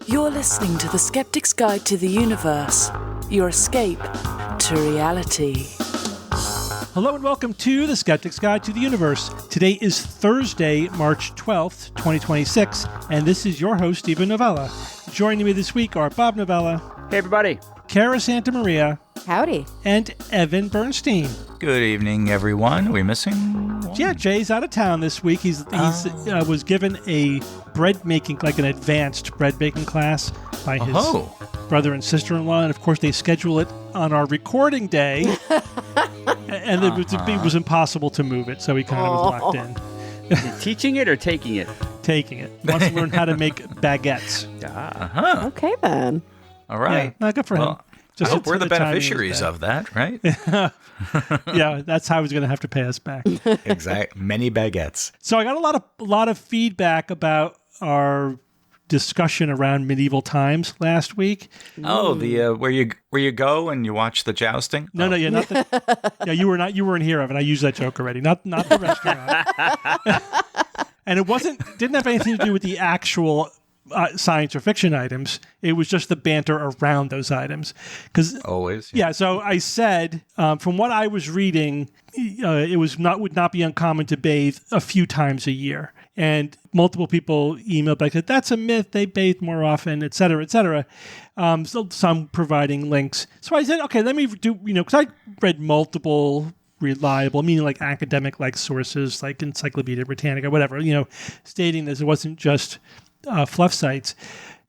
You're listening to The Skeptic's Guide to the Universe, your escape to reality. Hello and welcome to The Skeptic's Guide to the Universe. Today is Thursday, March 12th, 2026, and this is your host, Stephen Novella. Joining me this week are Bob Novella. Hey, everybody. Cara Santa Maria. Howdy. And Evan Bernstein. Good evening, everyone. Are we missing one? Yeah, Jay's out of town this week. He's was given a bread making, like an advanced bread making class by his brother and sister-in-law, and of course they schedule it on our recording day, and it was impossible to move it, so he kind of was locked in. Teaching it or taking it? Taking it. Wants to learn how to make baguettes. Okay, then. All right. Yeah, not good for him. I hope we're the beneficiaries of that, right? Yeah, that's how he's going to have to pay us back. Exactly. Many baguettes. So I got a lot of feedback about our discussion around medieval times last week. Oh, the where you go and you watch the jousting? No, yeah, not the. Yeah, you weren't here, Evan. I used that joke already. Not the restaurant. And it didn't have anything to do with the actual science or fiction items. It was just the banter around those items. Always. Yeah. So I said, from what I was reading, it would not be uncommon to bathe a few times a year. And multiple people emailed back that that's a myth. They bathe more often, et cetera, et cetera. So some providing links. So I said, okay, let me do, because I read multiple reliable, meaning like academic like sources, like Encyclopedia Britannica, whatever, stating this. It wasn't just fluff sites.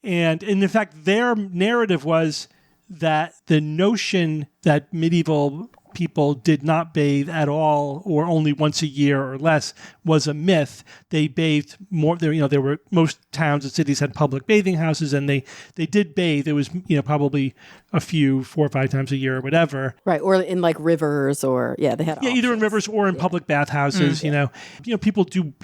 And in fact, their narrative was that the notion that medieval people did not bathe at all or only once a year or less was a myth. They bathed more. There were most towns and cities had public bathing houses, and they did bathe. It was probably a few 4 or 5 times a year or whatever. Right, or in like rivers, or they had either in rivers or in public bathhouses. People do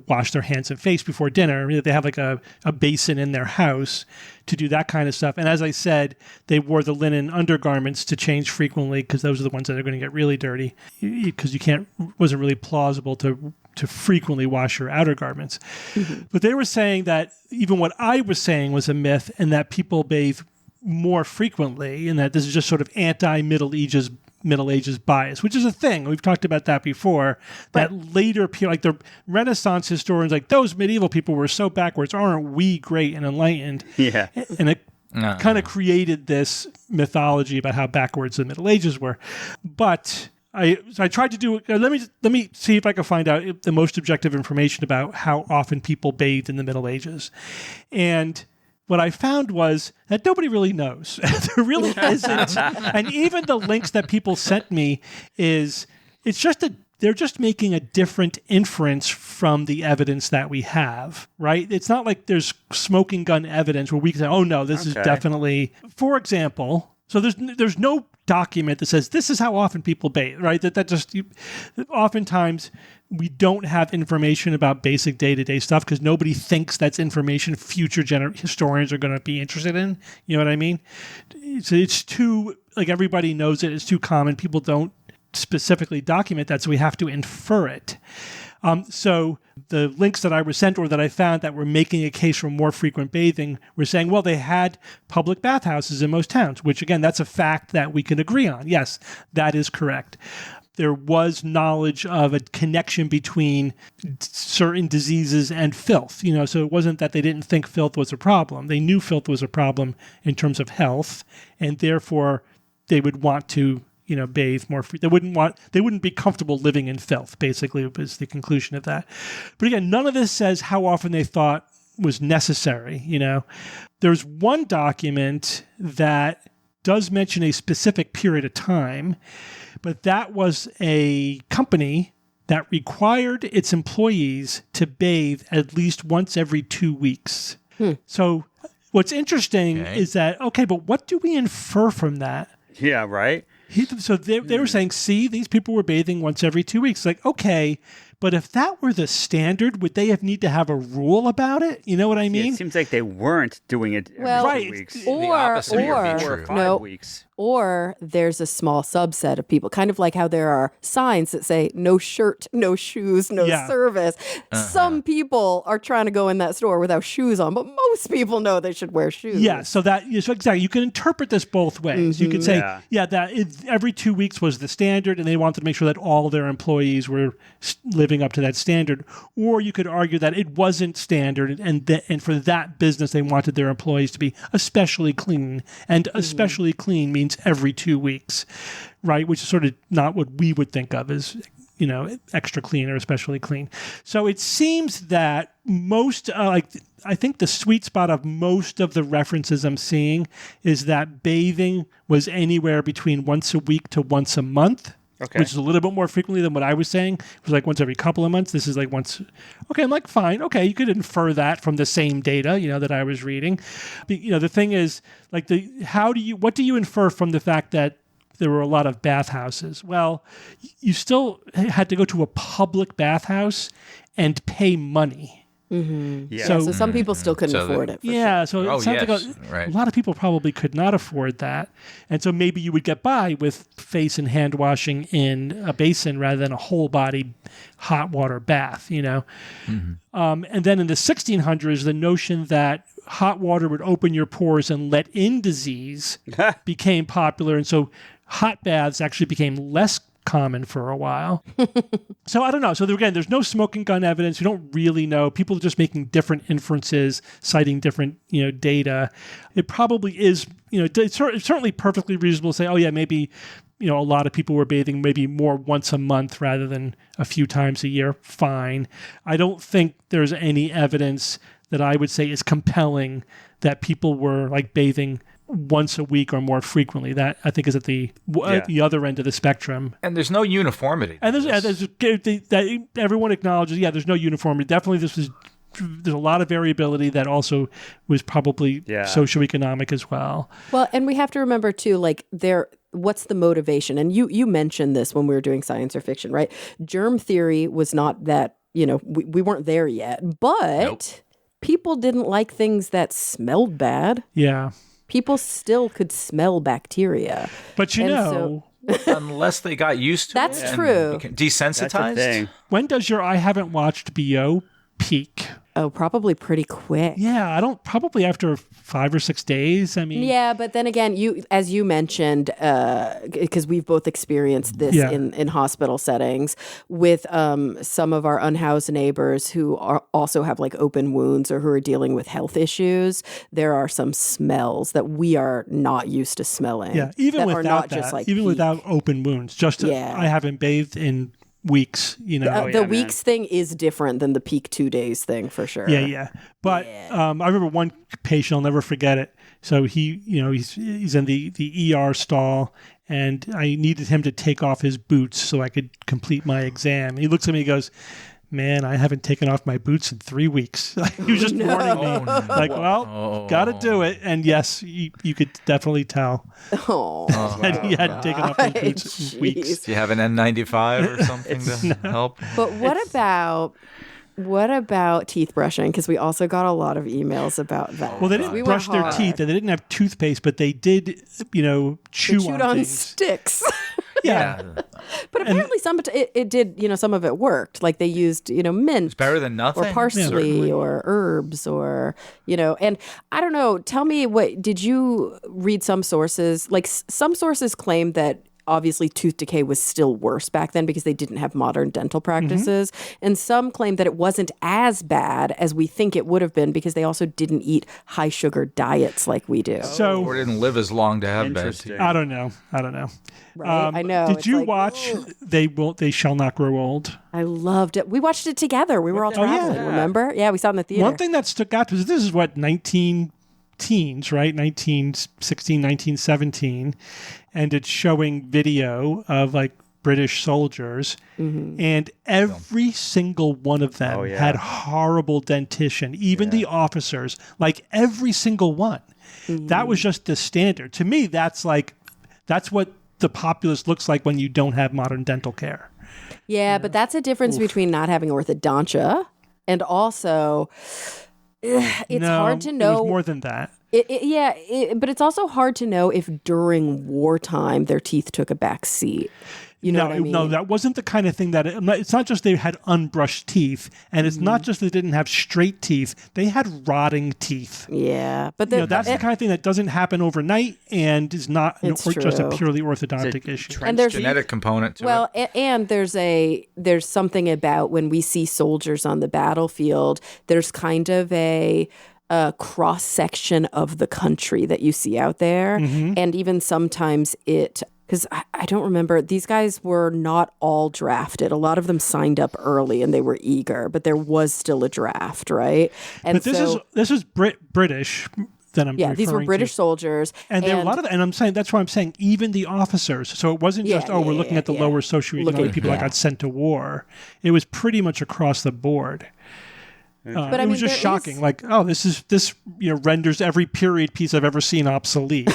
wash their hands and face before dinner. They have like a basin in their house to do that kind of stuff. And as I said, they wore the linen undergarments to change frequently because those are the ones that are going to get really dirty, because wasn't really plausible to frequently wash your outer garments. Mm-hmm. But they were saying that even what I was saying was a myth, and that people bathe more frequently, and that this is just sort of anti-Middle Ages bias, which is a thing. We've talked about that before. That later period, like the Renaissance historians, like those medieval people were so backwards. Aren't we great and enlightened? Yeah. And it kind of created this mythology about how backwards the Middle Ages were. But I tried to do. Let me see if I can find out the most objective information about how often people bathed in the Middle Ages, and what I found was that nobody really knows. There really isn't. And even the links that people sent me they're just making a different inference from the evidence that we have, right? It's not like there's smoking gun evidence where we can say, oh no, this is definitely, for example, so there's no document that says this is how often people bathe, right? Oftentimes we don't have information about basic day-to-day stuff because nobody thinks that's information future historians are going to be interested in. You know what I mean? It's too, like, everybody knows it. It's too common. People don't specifically document that, so we have to infer it. So the links that I were sent or that I found that were making a case for more frequent bathing were saying, well, they had public bathhouses in most towns, which, again, that's a fact that we can agree on. Yes, that is correct. There was knowledge of a connection between certain diseases and filth, so it wasn't that they didn't think filth was a problem. They knew filth was a problem in terms of health, and therefore they would want to bathe more. They wouldn't be comfortable living in filth, basically, was the conclusion of that. But again, none of this says how often they thought was necessary. There's one document that does mention a specific period of time, but that was a company that required its employees to bathe at least once every 2 weeks. So what's interesting is that, but what do we infer from that? Yeah, right. So they were saying, see, these people were bathing once every 2 weeks. Like, okay, but if that were the standard, would they need to have a rule about it? You know what I mean? It seems like they weren't doing it every 2 weeks. Or 4 or 5 weeks. Or there's a small subset of people, kind of like how there are signs that say no shirt, no shoes, no service. Some people are trying to go in that store without shoes on, but most people know they should wear shoes. Yeah, so exactly. You can interpret this both ways. You could say, every 2 weeks was the standard, and they wanted to make sure that all their employees were living up to that standard. Or you could argue that it wasn't standard, and for that business, they wanted their employees to be especially clean. And especially clean means every 2 weeks, right? Which is sort of not what we would think of as, extra clean or especially clean. So it seems that most, I think the sweet spot of most of the references I'm seeing is that bathing was anywhere between once a week to once a month. Okay. Which is a little bit more frequently than what I was saying. It was like once every couple of months. This is like once. Okay, I'm like, fine. Okay, you could infer that from the same data, that I was reading. But, the thing is, like, what do you infer from the fact that there were a lot of bathhouses? Well, you still had to go to a public bathhouse and pay money. Mm-hmm. Yeah. So some people still couldn't afford it. So it sounds like a lot of people probably could not afford that. And so maybe you would get by with face and hand washing in a basin rather than a whole body hot water bath, And then in the 1600s, the notion that hot water would open your pores and let in disease became popular. And so hot baths actually became less common for a while. So I don't know. So again, there's no smoking gun evidence. We don't really know. People are just making different inferences, citing different, data. It probably is, it's certainly perfectly reasonable to say, oh yeah, maybe, a lot of people were bathing maybe more once a month rather than a few times a year. Fine. I don't think there's any evidence that I would say is compelling that people were like bathing once a week or more frequently. That I think is at the other end of the spectrum. And there's no uniformity. And everyone acknowledges, there's no uniformity. Definitely there's a lot of variability that also was probably socioeconomic as well. Well, and we have to remember too, like what's the motivation? And you mentioned this when we were doing science or fiction, right? Germ theory was not that, we weren't there yet, but people didn't like things that smelled bad. Yeah. People still could smell bacteria. But unless they got used to that's it. That's true. Desensitized. When does your I haven't watched BO peak? Oh, probably pretty quick. Yeah, probably after 5 or 6 days. I mean, yeah, but then again, as you mentioned, because we've both experienced this in hospital settings with some of our unhoused neighbors who also have like open wounds or who are dealing with health issues. There are some smells that we are not used to smelling. Yeah, even without that, just like even without open wounds. I haven't bathed in weeks, the weeks thing is different than the peak 2 days thing for sure. But I remember one patient, I'll never forget it. So he's in the ER stall, and I needed him to take off his boots so I could complete my exam. He looks at me and goes, man, I haven't taken off my boots in 3 weeks. He was just warning me. Like, got to do it. And yes, you could definitely tell that he hadn't taken off his boots in weeks. Do you have an N95 or something to help? But what about teeth brushing? Because we also got a lot of emails about that. Well, they didn't brush their teeth, and they didn't have toothpaste, but they did, chew on things. Sticks. Yeah. But apparently it did, some of it worked. Like they used, mint. It's better than nothing. Or parsley or herbs or, and I don't know. Tell me, did you read some sources? Like some sources claim that obviously tooth decay was still worse back then because they didn't have modern dental practices. And some claim that it wasn't as bad as we think it would have been because they also didn't eat high sugar diets like we do. Or didn't live as long to have bad teeth. I don't know. Right? I know. Did you watch They Shall Not Grow Old? I loved it. We watched it together. We were all traveling, remember? Yeah, we saw it in the theater. One thing that stuck out was this is 19-teens, right? 1916, 1917. And it's showing video of like British soldiers. And every single one of them had horrible dentition, even the officers, like every single one. That was just the standard. To me, that's what the populace looks like when you don't have modern dental care. Yeah, but that's a difference between not having orthodontia and also it's hard to know. It was more than that. But it's also hard to know if during wartime their teeth took a back seat. You know what I mean? No, that wasn't the kind of thing that it's not just they had unbrushed teeth, and it's not just they didn't have straight teeth; they had rotting teeth. Yeah, but that's the kind of thing that doesn't happen overnight, and is not just a purely orthodontic issue. And there's genetic component to it. And there's something about when we see soldiers on the battlefield, there's kind of a cross section of the country that you see out there, and even sometimes because I don't remember, these guys were not all drafted. A lot of them signed up early and they were eager, but there was still a draft, right? And but this is British. That I'm these were British soldiers, and there were a lot of, and I'm saying that's why I'm saying even the officers. So it wasn't just we're looking at the lower socioeconomic people that got sent to war. It was pretty much across the board. But it was just shocking. This renders every period piece I've ever seen obsolete.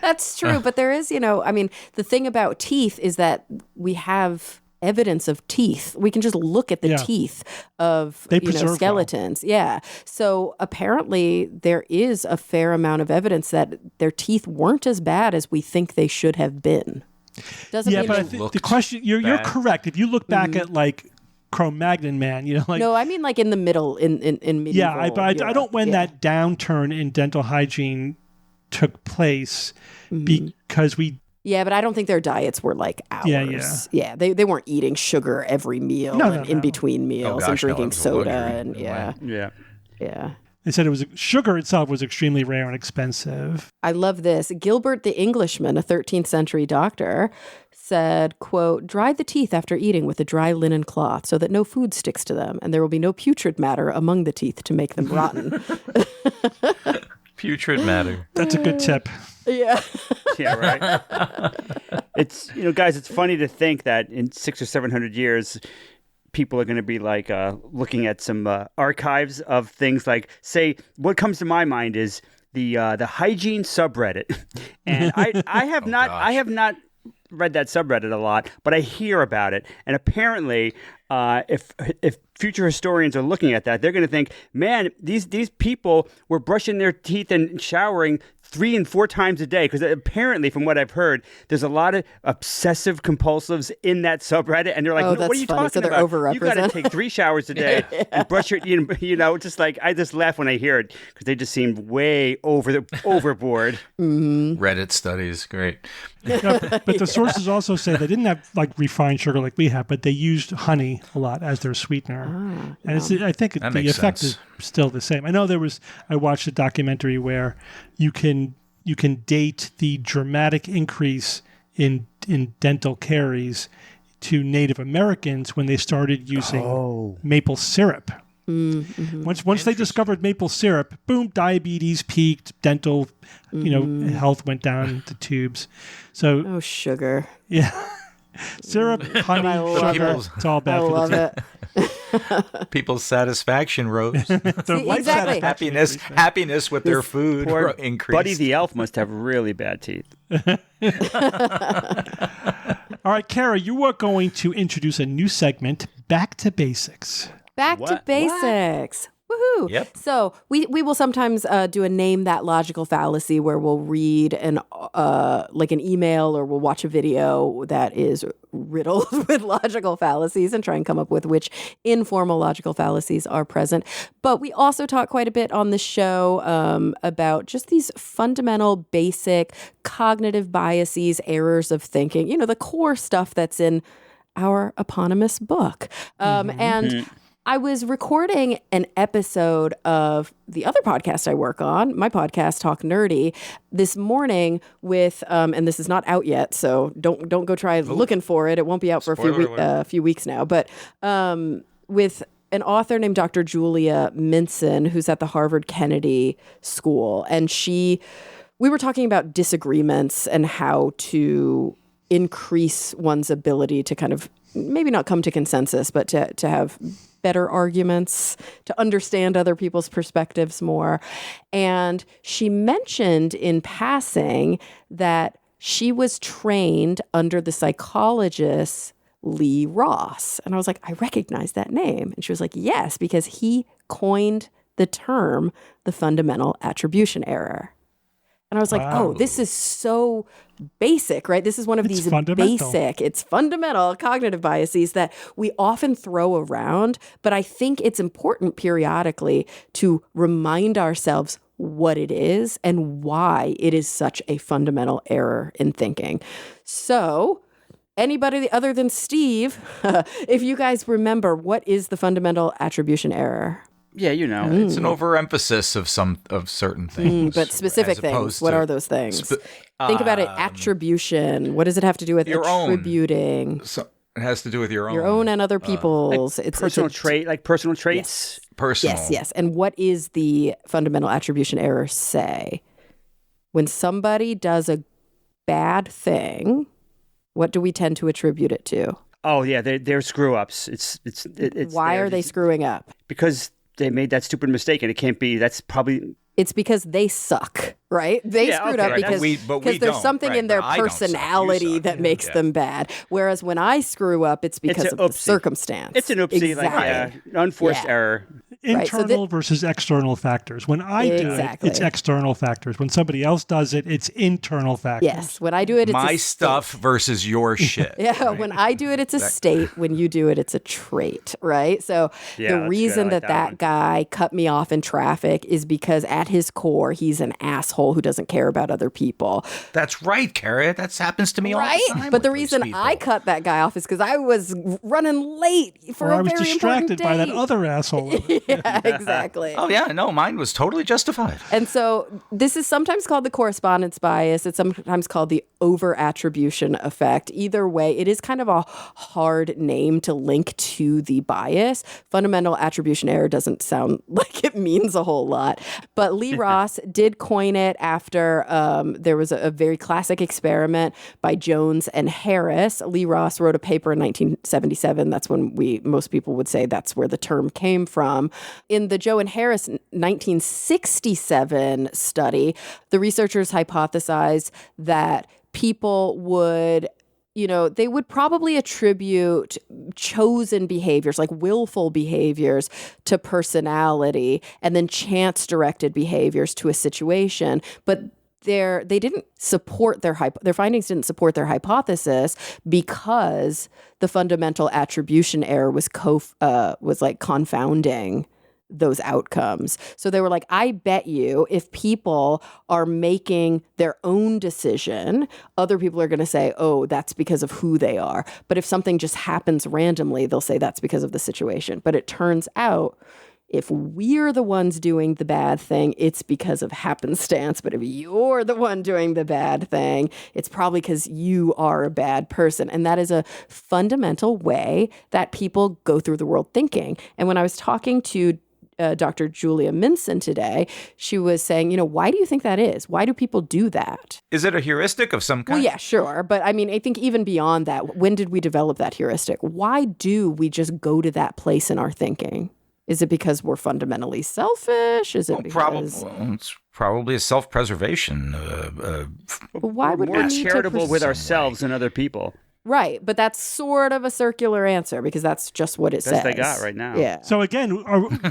That's true, but there is, the thing about teeth is that we have evidence of teeth. We can just look at the teeth of skeletons. Well. Yeah. So apparently there is a fair amount of evidence that their teeth weren't as bad as we think they should have been. Doesn't mean but I think the question you're correct. If you look back at Cro-Magnon man, No, I mean in the middle, in medieval. Yeah, I don't when that downturn in dental hygiene took place because we. Yeah, but I don't think their diets were like ours. Yeah. They weren't eating sugar every meal in between meals and drinking soda and yeah. They said sugar itself was extremely rare and expensive. I love this. Gilbert the Englishman, a 13th century doctor, said, quote, "Dry the teeth after eating with a dry linen cloth so that no food sticks to them, and there will be no putrid matter among the teeth to make them rotten." Putrid matter. That's a good tip. Yeah. Yeah, right. It's, guys, it's funny to think that in 600 or 700 years, people are going to be looking at some archives of things say, what comes to my mind is the hygiene subreddit. And I have not read that subreddit a lot, but I hear about it. And apparently, if future historians are looking at that, they're going to think, man, these people were brushing their teeth and showering 3 and 4 times a day. Because apparently, from what I've heard, there's a lot of obsessive compulsives in that subreddit. And they're like, what are you talking so they're about? Overrepresented. You got to take 3 showers a day and brush your, I just laugh when I hear it because they just seem way overboard. Reddit studies, great. But the sources also say they didn't have refined sugar like we have, but they used honey a lot as their sweetener. And I think the effect is still the same. I know I watched a documentary where you can date the dramatic increase in dental caries to Native Americans when they started using maple syrup. Mm-hmm. Once they discovered maple syrup, boom, diabetes peaked, dental health went down the tubes. So sugar. Yeah. Syrup, honey, sugar, it's all bad for the it. People's satisfaction rose. Exactly. Happiness with their food increased. Buddy the Elf must have really bad teeth. All right, Kara, you are going to introduce a new segment, Back to Basics. Back to Basics. Woohoo! Yep. So we will sometimes do a name that logical fallacy where we'll read an email or we'll watch a video that is riddled with logical fallacies and try and come up with which informal logical fallacies are present. But we also talk quite a bit on the show about just these fundamental, basic cognitive biases, errors of thinking. The core stuff that's in our eponymous book. And I was recording an episode of the other podcast I work on, my podcast, Talk Nerdy, this morning with, and this is not out yet, so don't go try looking for it. It won't be out for a few weeks now. But with an author named Dr. Julia Minson, who's at the Harvard Kennedy School, and we were talking about disagreements and how to increase one's ability to kind of maybe not come to consensus, but to have better arguments, to understand other people's perspectives more. And she mentioned in passing that she was trained under the psychologist Lee Ross. And I was like, I recognize that name. And she was like, yes, because he coined the term the fundamental attribution error. And I was like, oh, this is so basic, right? This is one of these it's fundamental cognitive biases that we often throw around. But I think it's important periodically to remind ourselves what it is and why it is such a fundamental error in thinking. So anybody other than Steve, if you guys remember, what is the fundamental attribution error? Yeah, you know. It's an overemphasis of certain things. But specific things, what are those things? Think about it, attribution. What does it have to do with your attributing? So it has to do with your own and other people's. Like personal traits. Yes. Personal. Yes. And what is the fundamental attribution error say? When somebody does a bad thing, what do we tend to attribute it to? Oh yeah, they're screw ups. It's why are they screwing up? Because they made that stupid mistake, and it can't be. That's probably. It's because they suck, right? They screwed up because there's something in their personality that makes them bad. Whereas when I screw up, it's because of the circumstance. It's an oopsie, like unforced error. Internal versus external factors. When I do it, it's external factors. When somebody else does it, it's internal factors. Yes. When I do it, it's my stuff versus your shit. Yeah. Right? When I do it, it's a state. When you do it, it's a trait, right? So the reason that guy cut me off in traffic is because at his core, he's an asshole who doesn't care about other people. That's right, Carrie. That happens to me all the time. But the reason I cut that guy off is because I was running late for a very important date. I was distracted by that other asshole. Yeah, exactly. Oh, yeah. No, mine was totally justified. And so this is sometimes called the correspondence bias. It's sometimes called the over-attribution effect. Either way, it is kind of a hard name to link to the bias. Fundamental attribution error doesn't sound like it means a whole lot. But Lee Ross did coin it after there was a very classic experiment by Jones and Harris. Lee Ross wrote a paper in 1977. That's when most people would say that's where the term came from. In the Joe and Harris 1967 study, the researchers hypothesized that people would they would probably attribute chosen behaviors, like willful behaviors, to personality, and then chance-directed behaviors to a situation. But they didn't support their findings didn't support their hypothesis because the fundamental attribution error was confounding those outcomes. So they were like, I bet you if people are making their own decision, other people are going to say, oh, that's because of who they are. But if something just happens randomly, they'll say that's because of the situation. But it turns out if we're the ones doing the bad thing, it's because of happenstance. But if you're the one doing the bad thing, it's probably because you are a bad person. And that is a fundamental way that people go through the world thinking. And when I was talking to Dr. Julia Minson today, she was saying, why do you think that is? Why do people do that? Is it a heuristic of some kind? Well, yeah, sure. But I mean, I think even beyond that, when did we develop that heuristic? Why do we just go to that place in our thinking? Is it because we're fundamentally selfish? Is it because... it's probably a self-preservation. Why would we're we need charitable to with ourselves and other people? Right, but that's sort of a circular answer because that's just what it says. They got right now. Yeah. So again,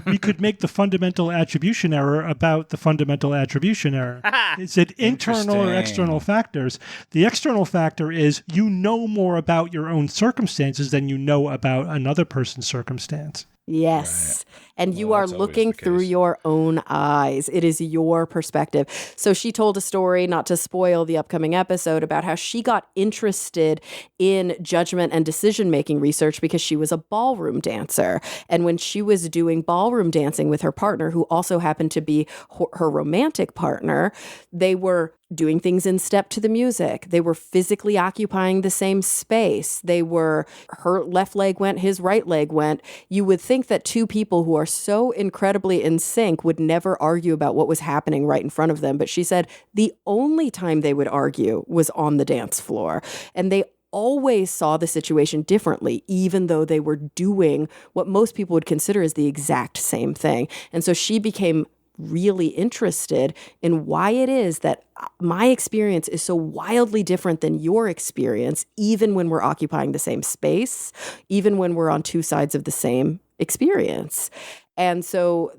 we could make the fundamental attribution error about the fundamental attribution error. Is it internal or external factors? The external factor is you know more about your own circumstances than you know about another person's circumstance. Yes. Right. And you are looking through your own eyes. It is your perspective. So she told a story, not to spoil the upcoming episode, about how she got interested in judgment and decision-making research because she was a ballroom dancer. And when she was doing ballroom dancing with her partner, who also happened to be her romantic partner, they were doing things in step to the music. They were physically occupying the same space. Her left leg went, his right leg went. You would think that two people who are so incredibly in sync would never argue about what was happening right in front of them. But she said the only time they would argue was on the dance floor. And they always saw the situation differently, even though they were doing what most people would consider as the exact same thing. And so she became really interested in why it is that my experience is so wildly different than your experience, even when we're occupying the same space, even when we're on two sides of the same experience. And so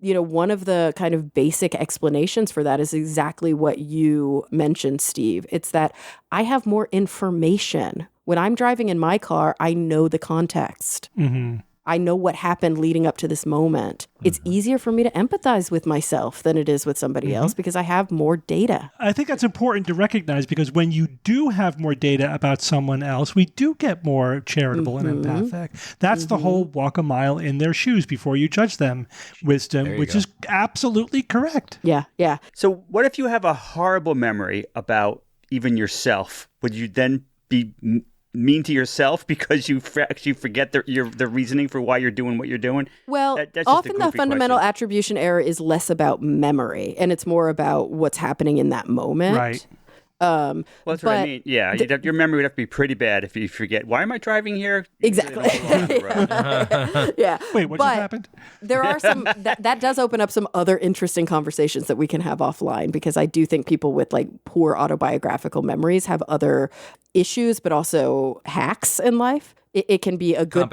one of the kind of basic explanations for that is exactly what you mentioned, Steve. It's that I have more information. When I'm driving in my car, I know the context. Mm-hmm. I know what happened leading up to this moment. It's easier for me to empathize with myself than it is with somebody else because I have more data. I think that's important to recognize, because when you do have more data about someone else, we do get more charitable and empathic. That's the whole walk a mile in their shoes before you judge them wisdom, which is absolutely correct. Yeah, yeah. So what if you have a horrible memory about even yourself? Would you then be mean to yourself because you actually forget the reasoning for why you're doing what you're doing? Well, that's just often a the goofy fundamental question. attribution error is less about memory, and it's more about what's happening in that moment. Right. Well, that's what I mean. Yeah, your memory would have to be pretty bad if you forget. Why am I driving here? Exactly. Yeah. Wait, what just happened? There are some that does open up some other interesting conversations that we can have offline, because I do think people with like poor autobiographical memories have other issues, but also hacks in life. It can be a good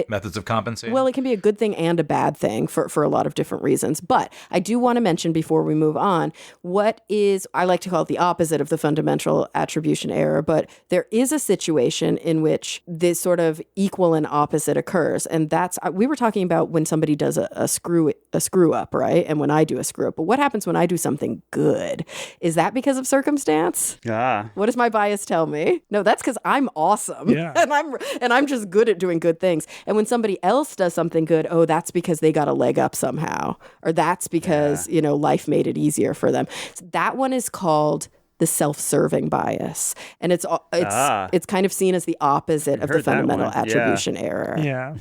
methods of compensating. Well, it can be a good thing and a bad thing for a lot of different reasons. But I do want to mention before we move on, what is, I like to call it the opposite of the fundamental attribution error, but there is a situation in which this sort of equal and opposite occurs. And that's, we were talking about when somebody does a screw up, right? And when I do a screw up. But what happens when I do something good? Is that because of circumstance? What does my bias tell me? No, that's because I'm awesome. Yeah. And I'm just good at doing good things. And when somebody else does something good, oh, that's because they got a leg up somehow. Or that's because, life made it easier for them. So that one is called the self-serving bias. And it's kind of seen as the opposite of the fundamental attribution error. Yeah.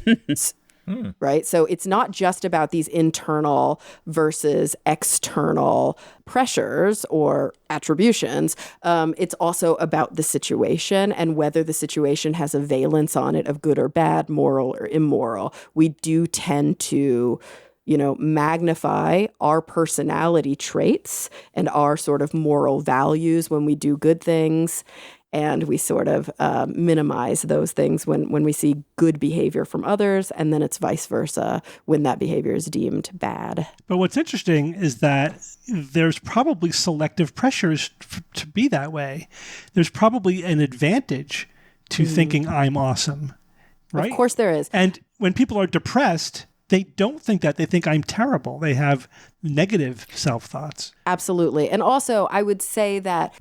Right? So it's not just about these internal versus external pressures or attributions. It's also about the situation and whether the situation has a valence on it of good or bad, moral or immoral. We do tend to magnify our personality traits and our sort of moral values when we do good things. And we sort of minimize those things when we see good behavior from others, and then it's vice versa when that behavior is deemed bad. But what's interesting is that there's probably selective pressures to be that way. There's probably an advantage to thinking I'm awesome, right? Of course there is. And when people are depressed, they don't think that. They think I'm terrible. They have negative self-thoughts. Absolutely. And also, I would say that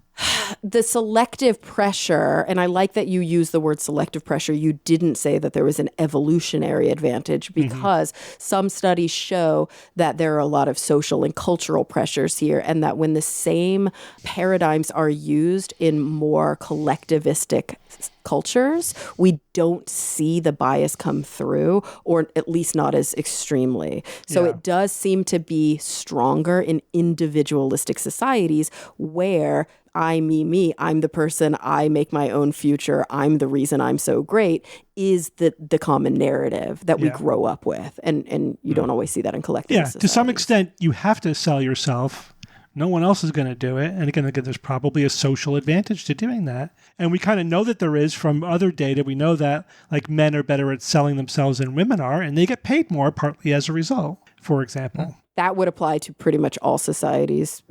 the selective pressure, and I like that you use the word selective pressure. You didn't say that there was an evolutionary advantage, because some studies show that there are a lot of social and cultural pressures here, and that when the same paradigms are used in more collectivistic cultures, we don't see the bias come through, or at least not as extremely. So it does seem to be stronger in individualistic societies where I'm the person, I make my own future, I'm the reason I'm so great, is the common narrative that we grow up with. And you don't always see that in collective societies. To some extent, you have to sell yourself. No one else is going to do it. And again, there's probably a social advantage to doing that. And we kind of know that there is from other data. We know that like men are better at selling themselves than women are, and they get paid more partly as a result, for example. That would apply to pretty much all societies,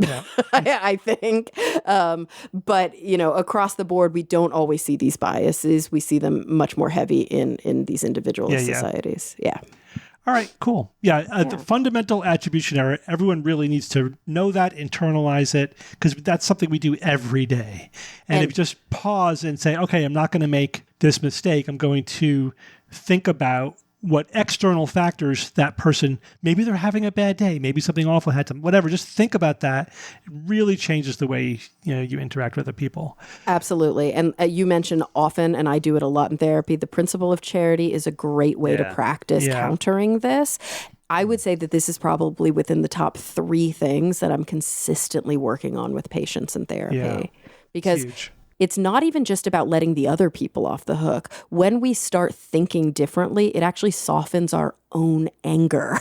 I think. But, across the board, we don't always see these biases. We see them much more heavy in these individualist societies. Yeah. All right, cool. The fundamental attribution error, everyone really needs to know that, internalize it, because that's something we do every day. And if you just pause and say, okay, I'm not going to make this mistake. I'm going to think about what external factors that person, maybe they're having a bad day, maybe something awful had to, whatever, just think about that. It really changes the way you interact with other people. Absolutely. And you mentioned often, and I do it a lot in therapy, the principle of charity is a great way to practice countering this. I would say that this is probably within the top 3 things that I'm consistently working on with patients in therapy. Because huge. It's not even just about letting the other people off the hook. When we start thinking differently, it actually softens our own anger,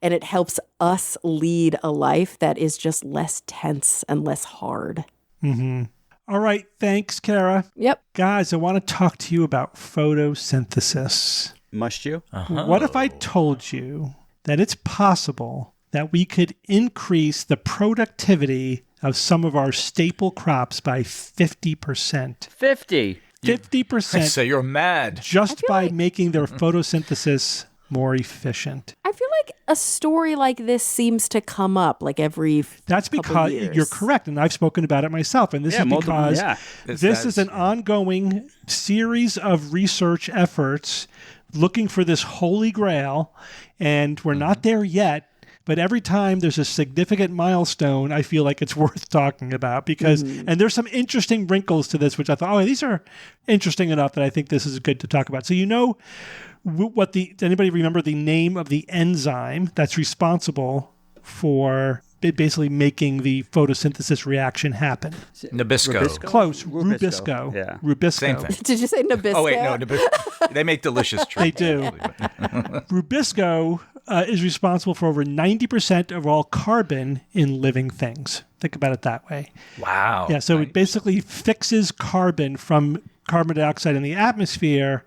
and it helps us lead a life that is just less tense and less hard. All right. Thanks, Kara. Yep. Guys, I want to talk to you about photosynthesis. Must you? What if I told you that it's possible that we could increase the productivity of some of our staple crops by 50%. 50. 50%. So you're mad. Just by making their photosynthesis more efficient. I feel like a story like this seems to come up like every That's couple because years. you're correct, and I've spoken about it myself. And this is because this is an ongoing series of research efforts looking for this holy grail, and we're not there yet. But every time there's a significant milestone, I feel like it's worth talking about because, and there's some interesting wrinkles to this, which I thought, oh, these are interesting enough that I think this is good to talk about. So does anybody remember the name of the enzyme that's responsible for basically making the photosynthesis reaction happen? Nabisco. Close. Rubisco. Yeah. Rubisco. Same thing. Did you say Nabisco? Oh, wait, no. They make delicious treats. They do. Rubisco is responsible for over 90% of all carbon in living things. Think about it that way. Wow. Yeah, so it basically fixes carbon from carbon dioxide in the atmosphere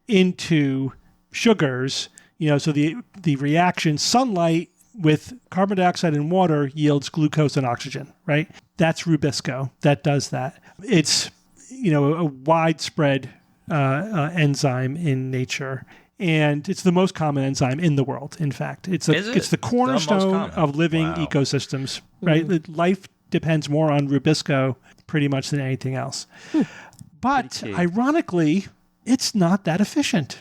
into sugars. So the reaction reaction with carbon dioxide and water yields glucose and oxygen, right? That's Rubisco that does that. It's, a widespread enzyme in nature. And it's the most common enzyme in the world, in fact. It's the cornerstone of living ecosystems, right? Life depends more on Rubisco pretty much than anything else. But ironically, it's not that efficient.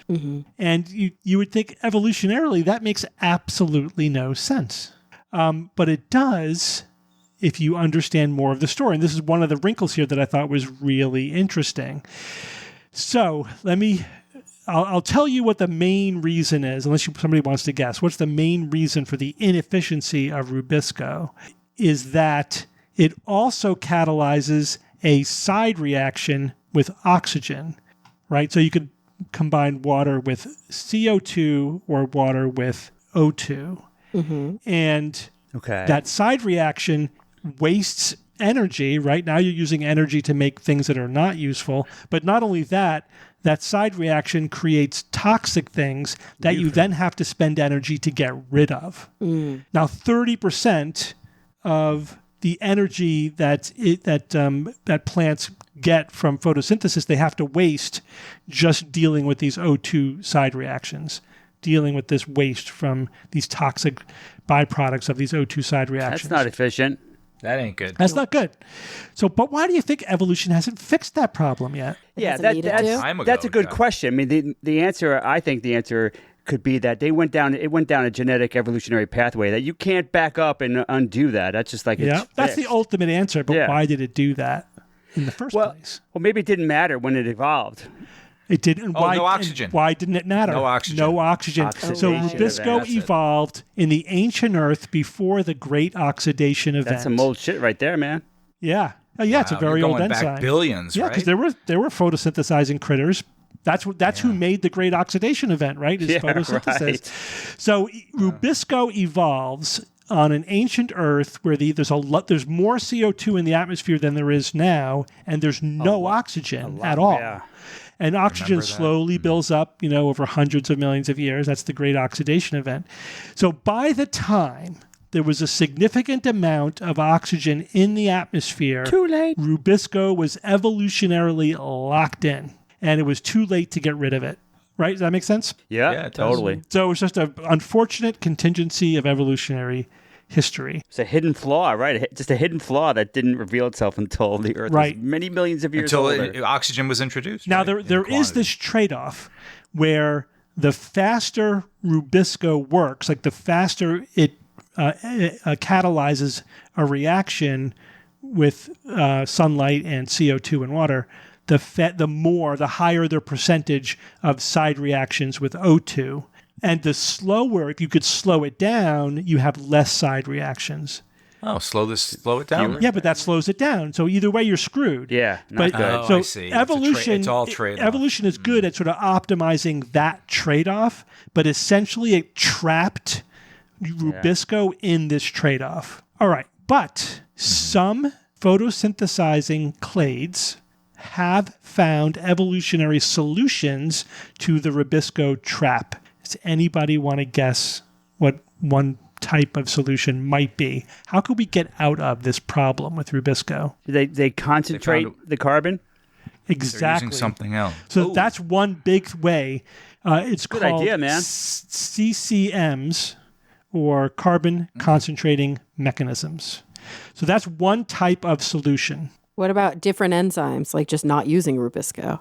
And you would think evolutionarily that makes absolutely no sense. But it does if you understand more of the story. And this is one of the wrinkles here that I thought was really interesting. So I'll tell you what the main reason is, unless somebody wants to guess. What's the main reason for the inefficiency of Rubisco is that it also catalyzes a side reaction with oxygen, right? So you could combine water with CO2 or water with O2. And that side reaction wastes energy, right? Now you're using energy to make things that are not useful. But not only that, that side reaction creates toxic things that you then have to spend energy to get rid of. Now, 30% of the energy that plants get from photosynthesis, they have to waste just dealing with these O2 side reactions, dealing with this waste from these toxic byproducts of these O2 side reactions. That's not efficient. That ain't good. That's not good. So, but why do you think evolution hasn't fixed that problem yet? Yeah, that's a good question. I mean, I think the answer could be that it went down a genetic evolutionary pathway that you can't back up and undo that. That's just like that's the ultimate answer. But why did it do that in the first place? Well, maybe it didn't matter when it evolved. It didn't. No oxygen. Why didn't it matter? No oxygen. No oxygen. So Rubisco evolved in the ancient Earth before the Great Oxidation event. That's some old shit right there, man. Yeah. It's a very old enzyme. Back billions, right? Yeah, because there were photosynthesizing critters. That's who made the Great Oxidation event, right? Is photosynthesis. Right. So Rubisco evolves on an ancient Earth where there's more CO2 in the atmosphere than there is now, and there's no oxygen at all. Yeah. And oxygen slowly builds up, over hundreds of millions of years. That's the Great Oxidation event. So by the time there was a significant amount of oxygen in the atmosphere, too late. Rubisco was evolutionarily locked in, and it was too late to get rid of it. Right? Does that make sense? Yeah, totally. So it's just an unfortunate contingency of evolutionary history. It's a hidden flaw, right? Just a hidden flaw that didn't reveal itself until the Earth was many millions of years older. Oxygen was introduced. Now, there is this trade-off where the faster Rubisco works, like the faster it catalyzes a reaction with sunlight and CO2 and water, the higher the percentage of side reactions with O2. And the slower, if you could slow it down, you have less side reactions. Oh, slow it down. Yeah, but that slows it down. So either way, you're screwed. Yeah, not good. So I see. Evolution, it's all trade-off. Evolution is good at sort of optimizing that trade-off, but essentially it trapped Rubisco in this trade-off. All right, but some photosynthesizing clades have found evolutionary solutions to the Rubisco trap. Does anybody want to guess what one type of solution might be. How could we get out of this problem with Rubisco? They concentrate the carbon? Exactly. They're using something else. So that's one big way. It's Good called idea, man. CCMs, or carbon concentrating mechanisms. So that's one type of solution. What about different enzymes, like just not using Rubisco?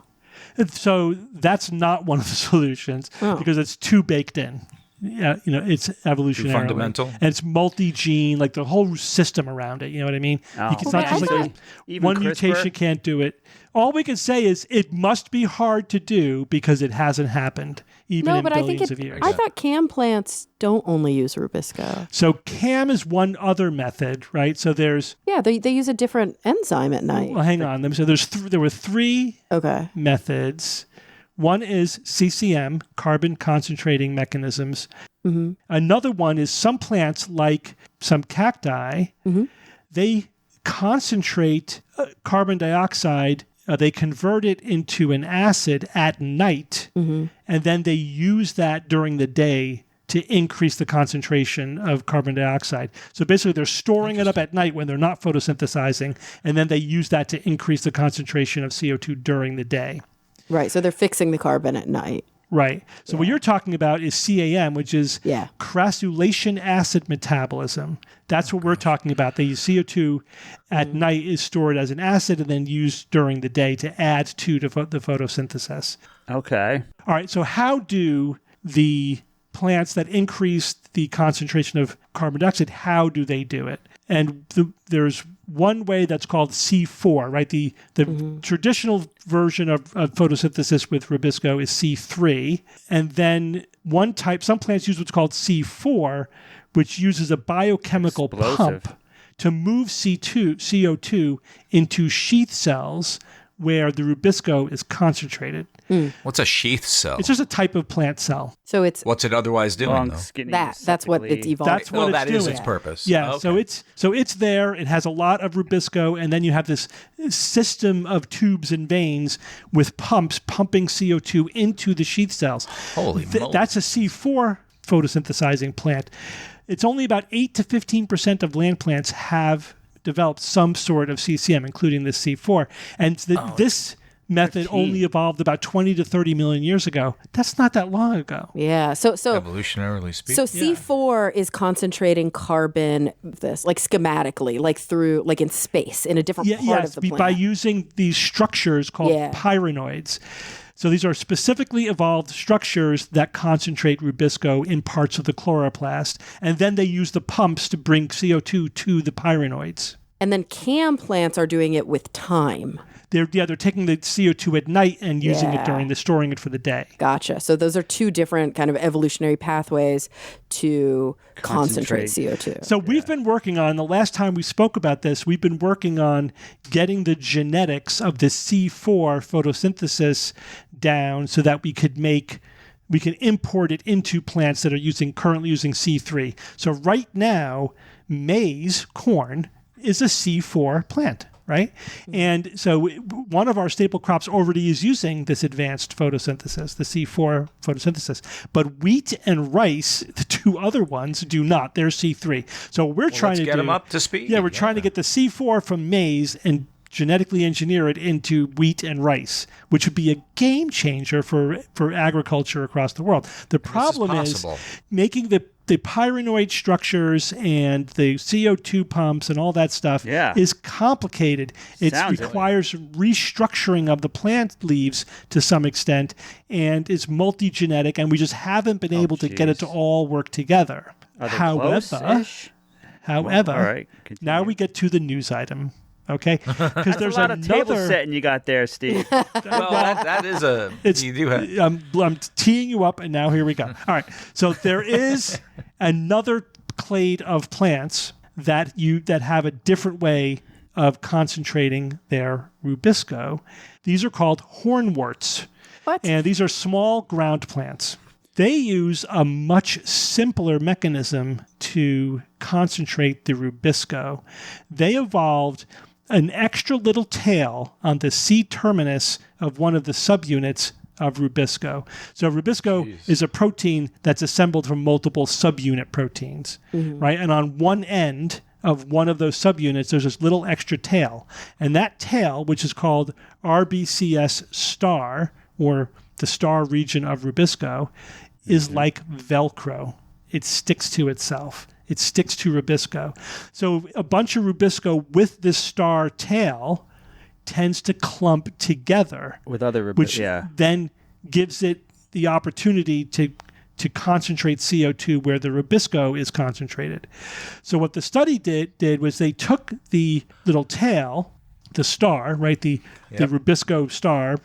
So that's not one of the solutions because it's too baked in. Yeah, it's evolutionary. Too fundamental. And it's multi-gene, like the whole system around it. You know what I mean? Oh. It's not just like one CRISPR? mutation can't do it. All we can say is it must be hard to do because it hasn't happened even in billions of years. I thought cam plants don't only use Rubisco. So CAM is one other method, right? So there's... Yeah, they use a different enzyme at night. Well, hang on. So there were three methods. One is CCM, carbon concentrating mechanisms. Mm-hmm. Another one is some plants, like some cacti, they concentrate carbon dioxide. They convert it into an acid at night, and then they use that during the day to increase the concentration of carbon dioxide. So basically, they're storing it up at night when they're not photosynthesizing, and then they use that to increase the concentration of CO2 during the day. Right, so they're fixing the carbon at night. Right. So what you're talking about is CAM, which is crassulacean acid metabolism. That's what we're talking about. They use CO2 at night is stored as an acid and then used during the day to add to the photosynthesis. Okay. All right. So how do the plants that increase the concentration of carbon dioxide, how do they do it? And there's one way that's called C4, right? The traditional version of photosynthesis with Rubisco is C3. And then some plants use what's called C4, which uses a biochemical pump to move CO2 into sheath cells where the Rubisco is concentrated. What's a sheath cell? It's just a type of plant cell. So it's what's it otherwise doing? Long, though? skinny, that's what it's evolved. That's what it's doing. Is its purpose. Yeah. Okay. So it's there. It has a lot of Rubisco, and then you have this system of tubes and veins with pumps pumping CO2 into the sheath cells. Holy moly. That's a C4 photosynthesizing plant. It's only about 8 to 15% of land plants have developed some sort of CCM, including this C4. And this method only evolved about 20 to 30 million years ago. That's not that long ago. Yeah. So evolutionarily speaking. So C4 is concentrating carbon, like schematically, like in space, in a different part of the plant. By using these structures called pyrenoids. So these are specifically evolved structures that concentrate Rubisco in parts of the chloroplast, and then they use the pumps to bring CO2 to the pyrenoids. And then cam plants are doing it with time. They're taking the CO2 at night and using it storing it for the day. Gotcha. So those are two different kind of evolutionary pathways to concentrate CO2. So we've been working on, the last time we spoke about this, we've been working on getting the genetics of the C4 photosynthesis down so that we can import it into plants that are currently using C3. So right now, maize, corn, is a C4 plant. Right? And so one of our staple crops already is using this advanced photosynthesis, the C4 photosynthesis. But wheat and rice, the two other ones, do not. They're C3. So we're trying to get them up to speed. Yeah, we're trying to get the C4 from maize and genetically engineer it into wheat and rice, which would be a game changer for agriculture across the world. The problem is making the pyrenoid structures and the CO2 pumps and all that stuff is complicated. It requires restructuring of the plant leaves to some extent, and it's multi-genetic, and we just haven't been able to get it to all work together. However, all right, now we get to the news item. Okay, because there's a lot of table setting you got there, Steve. Well, that is you do have. I'm teeing you up, and now here we go. All right, so there is another clade of plants that have a different way of concentrating their Rubisco. These are called hornworts. What? And these are small ground plants. They use a much simpler mechanism to concentrate the Rubisco. They evolved an extra little tail on the C terminus of one of the subunits of Rubisco. So Rubisco is a protein that's assembled from multiple subunit proteins, right? And on one end of one of those subunits, there's this little extra tail. And that tail, which is called RBCS star, or the star region of Rubisco, is like Velcro. It sticks to itself. It sticks to Rubisco. So a bunch of Rubisco with this star tail tends to clump together with other which then gives it the opportunity to concentrate CO2 where the Rubisco is concentrated. So what the study did was they took the little tail, the star, right, the Rubisco star,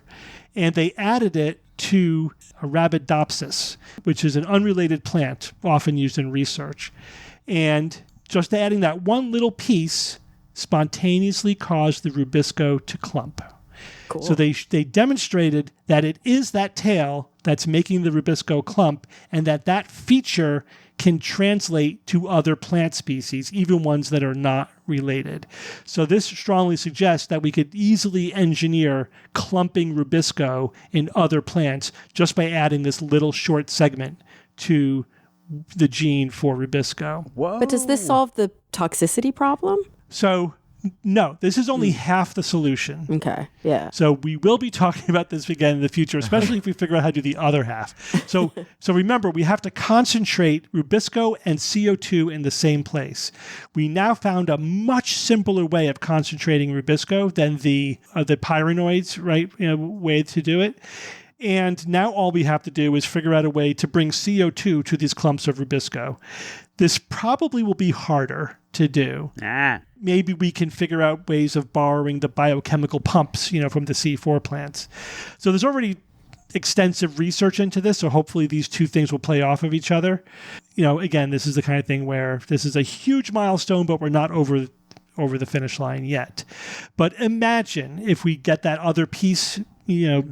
and they added it to Arabidopsis, which is an unrelated plant often used in research. And just adding that one little piece spontaneously caused the Rubisco to clump. Cool. So they demonstrated that it is that tail that's making the Rubisco clump, and that feature can translate to other plant species, even ones that are not related. So this strongly suggests that we could easily engineer clumping Rubisco in other plants just by adding this little short segment to the gene for Rubisco. Whoa. But does this solve the toxicity problem? So no, this is only half the solution. Okay, yeah. So we will be talking about this again in the future, especially if we figure out how to do the other half. So remember, we have to concentrate Rubisco and CO2 in the same place. We now found a much simpler way of concentrating Rubisco than the pyrenoids, right? Way to do it. And now all we have to do is figure out a way to bring CO2 to these clumps of Rubisco. This probably will be harder to do. Maybe we can figure out ways of borrowing the biochemical pumps, from the C4 plants. So there's already extensive research into this, so hopefully these two things will play off of each other. Again, this is the kind of thing where this is a huge milestone, but we're not over the finish line yet. But imagine if we get that other piece,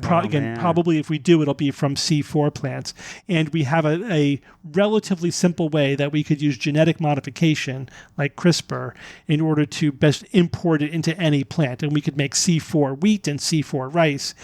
probably if we do, it'll be from C4 plants. And we have a relatively simple way that we could use genetic modification, like CRISPR, in order to best import it into any plant. And we could make C4 wheat and C4 rice.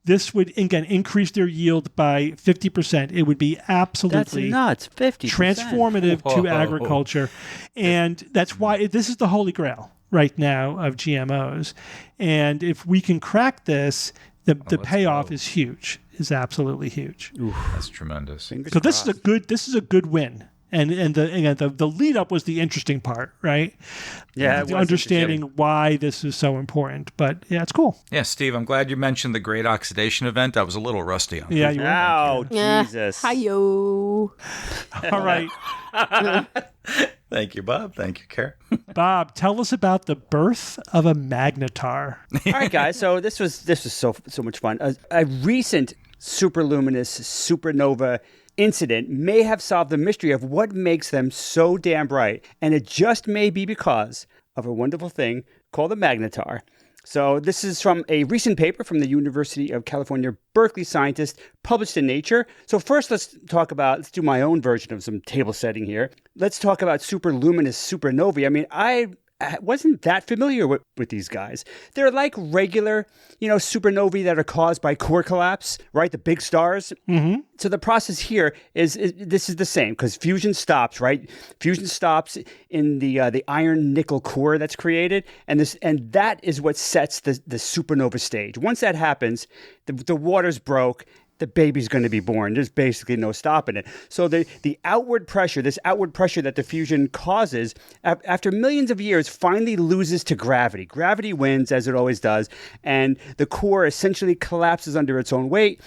This would, again, increase their yield by 50%. It would be absolutely nuts, 50%. Transformative to agriculture. And that's why this is the holy grail right now of GMOs. And if we can crack this, the payoff is huge, is absolutely huge. Oof, that's tremendous. So this is a good win. And the lead up was the interesting part, right? Yeah, understanding why this is so important. But yeah, it's cool. Yeah, Steve, I'm glad you mentioned the Great Oxidation Event. I was a little rusty on that. Yeah, you were. Oh, Jesus. Hi-yo. All right. Thank you, Bob. Thank you, Kara. Bob, tell us about the birth of a magnetar. All right, guys. So this was so much fun. A recent superluminous supernova incident may have solved the mystery of what makes them so damn bright, and it just may be because of a wonderful thing called a magnetar. So this is from a recent paper from the University of California, Berkeley scientists published in Nature. So first, let's do my own version of some table setting here. Let's talk about superluminous supernovae. I mean, I wasn't that familiar with these guys. They're like regular, supernovae that are caused by core collapse, right? The big stars. Mm-hmm. So the process here is this is the same because fusion stops, right? Fusion stops in the iron nickel core that's created, and that is what sets the supernova stage. Once that happens, the water's broke. The baby's going to be born. There's basically no stopping it. So the outward pressure, this outward pressure that the fusion causes, after millions of years, finally loses to gravity. Gravity wins, as it always does, and the core essentially collapses under its own weight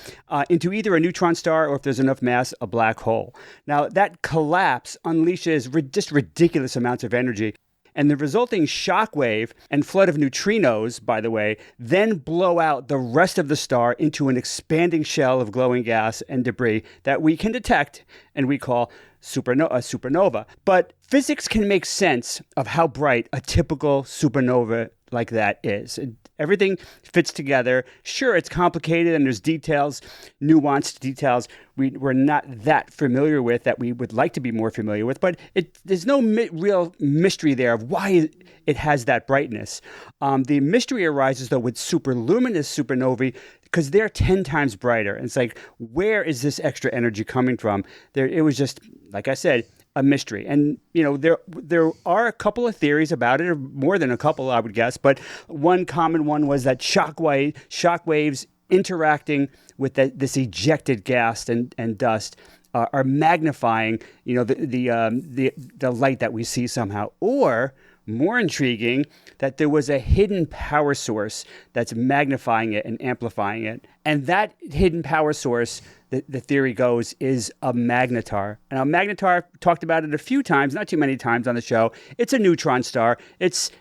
into either a neutron star or, if there's enough mass, a black hole. Now, that collapse unleashes just ridiculous amounts of energy. And the resulting shock wave and flood of neutrinos, by the way, then blow out the rest of the star into an expanding shell of glowing gas and debris that we can detect and we call supernova. But physics can make sense of how bright a typical supernova like that is. Everything fits together. Sure, it's complicated and there's details, nuanced details we're not that familiar with that we would like to be more familiar with, but there's no real mystery there of why it has that brightness. The mystery arises, though, with superluminous supernovae because they're 10 times brighter. And it's like, where is this extra energy coming from? It was just, like I said, a mystery. And, there are a couple of theories about it, or more than a couple, I would guess. But one common one was that shock waves interacting with this ejected gas and dust are magnifying, the light that we see somehow. Or, more intriguing, that there was a hidden power source that's magnifying it and amplifying it. And that hidden power source, the theory goes, is a magnetar. Now, a magnetar, I've talked about it a few times, not too many times on the show. It's a neutron star. It's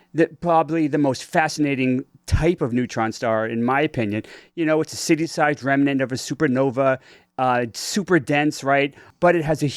probably the most fascinating type of neutron star, in my opinion. It's a city-sized remnant of a supernova. Super dense, right? But it has a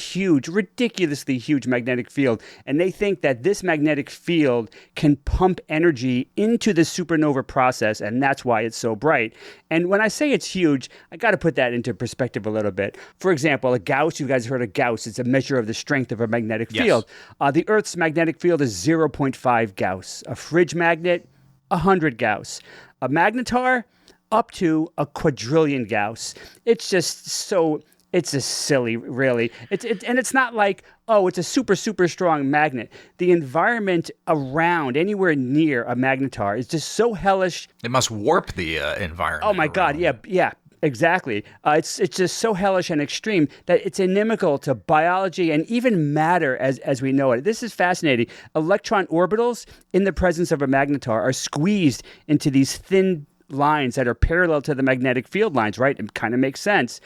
ridiculously huge magnetic field. And they think that this magnetic field can pump energy into the supernova process, and that's why it's so bright. And when I say it's huge, I got to put that into perspective a little bit. For example, a Gauss, you guys heard of Gauss, it's a measure of the strength of a magnetic field. The Earth's magnetic field is 0.5 Gauss. A fridge magnet, 100 Gauss. A magnetar, up to a quadrillion Gauss. It's just silly, really. And it's not like, it's a super, super strong magnet. The environment around, anywhere near a magnetar, is just so hellish. It must warp the environment. Oh my God, yeah. Exactly. It's just so hellish and extreme that it's inimical to biology and even matter as we know it. This is fascinating. Electron orbitals in the presence of a magnetar are squeezed into these thin lines that are parallel to the magnetic field lines, right? It kind of makes sense.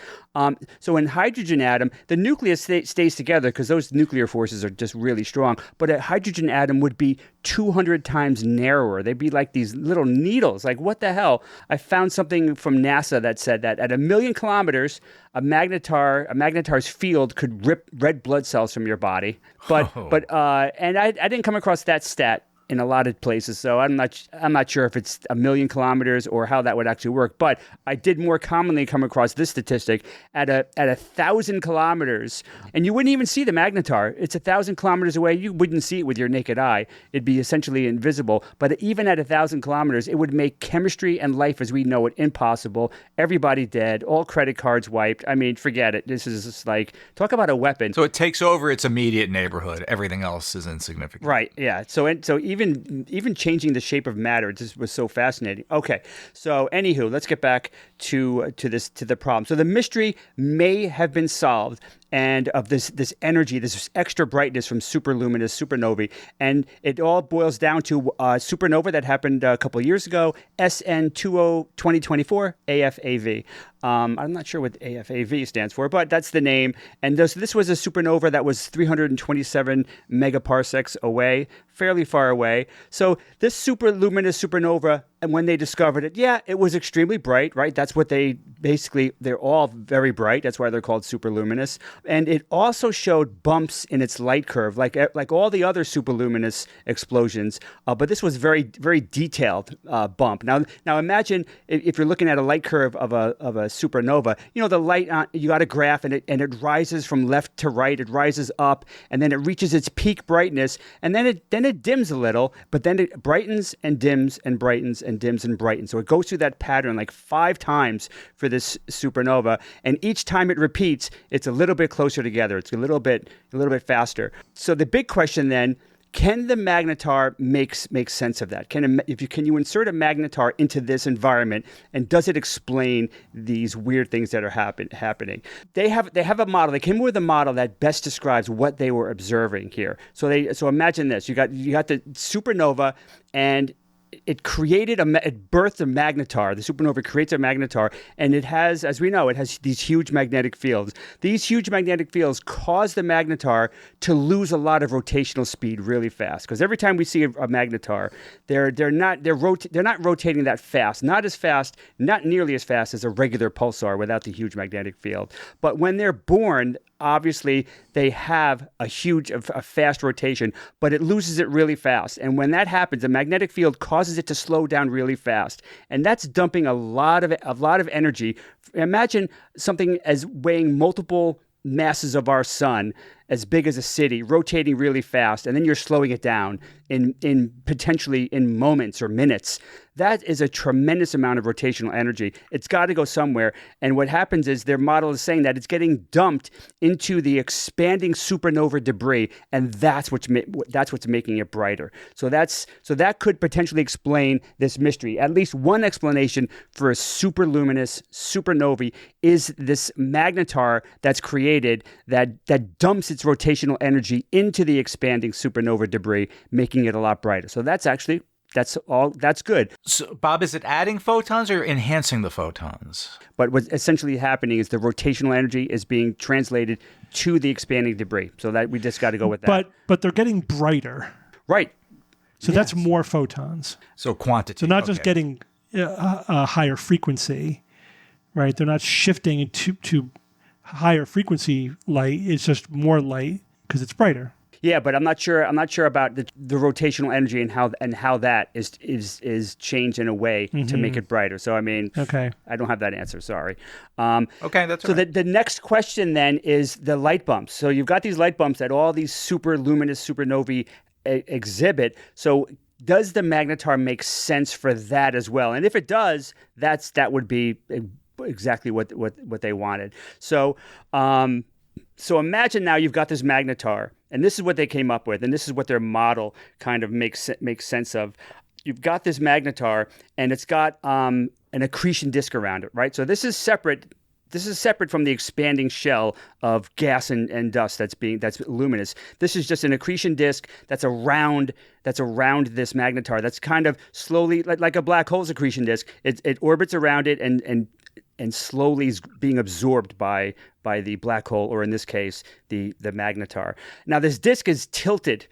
So in hydrogen atom, the nucleus stays together because those nuclear forces are just really strong. But a hydrogen atom would be 200 times narrower. They'd be like these little needles. Like, what the hell? I found something from NASA that said that at 1 million kilometers, a magnetar's field could rip red blood cells from your body. And I didn't come across that stat in a lot of places, so I'm not sure if it's 1 million kilometers or how that would actually work. But I did more commonly come across this statistic at 1,000 kilometers, and you wouldn't even see the magnetar. It's 1,000 kilometers away. You wouldn't see it with your naked eye. It'd be essentially invisible. But even at 1,000 kilometers, it would make chemistry and life as we know it impossible. Everybody dead. All credit cards wiped. I mean, forget it. This is just like, talk about a weapon. So it takes over its immediate neighborhood. Everything else is insignificant. Right. Yeah. So even changing the shape of matter just was so fascinating. Okay, so anywho, let's get back to the problem. So the mystery may have been solved, and of this energy, this extra brightness from superluminous supernovae, and it all boils down to a supernova that happened a couple of years ago, SN 2024 AFAV. I'm not sure what AFAV stands for, but that's the name. And this was a supernova that was 327 megaparsecs away, fairly far away. So this superluminous supernova, and when they discovered it, it was extremely bright, right? That's what they're all very bright. That's why they're called superluminous. And it also showed bumps in its light curve, like all the other superluminous explosions. But this was very, very detailed bump. Now imagine if you're looking at a light curve of a supernova. The light you got a graph, and it rises from left to right. It rises up, and then it reaches its peak brightness, and then it dims a little, but then it brightens and dims and brightens and dims and brightens. So it goes through that pattern like 5 times for this supernova, and each time it repeats, it's a little bit closer together. It's a little bit faster. So the big question then, can the magnetar make sense of that? Can you insert a magnetar into this environment, and does it explain these weird things that are happening? They have a model. They came up with a model that best describes what they were observing here. So imagine this: you got the supernova, and it birthed a magnetar. The supernova creates a magnetar, and it has, as we know, it has these huge magnetic fields. These huge magnetic fields cause the magnetar to lose a lot of rotational speed really fast. Because every time we see a magnetar, they're not rotating that fast, not nearly as fast as a regular pulsar without the huge magnetic field. But when they're born, obviously they have a fast rotation, but it loses it really fast. And when that happens, the magnetic field causes it to slow down really fast. And that's dumping a lot of energy. Imagine something as weighing multiple masses of our sun, as big as a city, rotating really fast, and then you're slowing it down in potentially in moments or minutes. That is a tremendous amount of rotational energy. It's got to go somewhere. And what happens is their model is saying that it's getting dumped into the expanding supernova debris, and that's what's making it brighter. So that could potentially explain this mystery. At least one explanation for a superluminous supernovae is this magnetar that's created that dumps its rotational energy into the expanding supernova debris, making it a lot brighter. So that's good. So, Bob, is it adding photons or enhancing the photons? But what's essentially happening is the rotational energy is being translated to the expanding debris. So that we just got to go with that. But they're getting brighter. Right. So that's more photons. So quantity. So not just getting a higher frequency, right? They're not shifting to higher frequency light. It's just more light because it's brighter. Yeah, but I'm not sure about the rotational energy and how that is changed in a way to make it brighter. So I mean, I don't have that answer. Sorry. Okay, that's all right. The next question then is the light bumps. So you've got these light bumps that all these super luminous supernovae exhibit. So does the magnetar make sense for that as well? And if it does, that would be exactly what they wanted. So imagine now you've got this magnetar, and this is what they came up with, and this is what their model kind of makes sense of. You've got this magnetar, and it's got an accretion disk around it, right? So this is separate. This is separate from the expanding shell of gas and dust that's luminous. This is just an accretion disk that's around this magnetar. That's kind of slowly like a black hole's accretion disk. It orbits around it and slowly is being absorbed by the black hole, or in this case, the magnetar. Now this disk is tilted.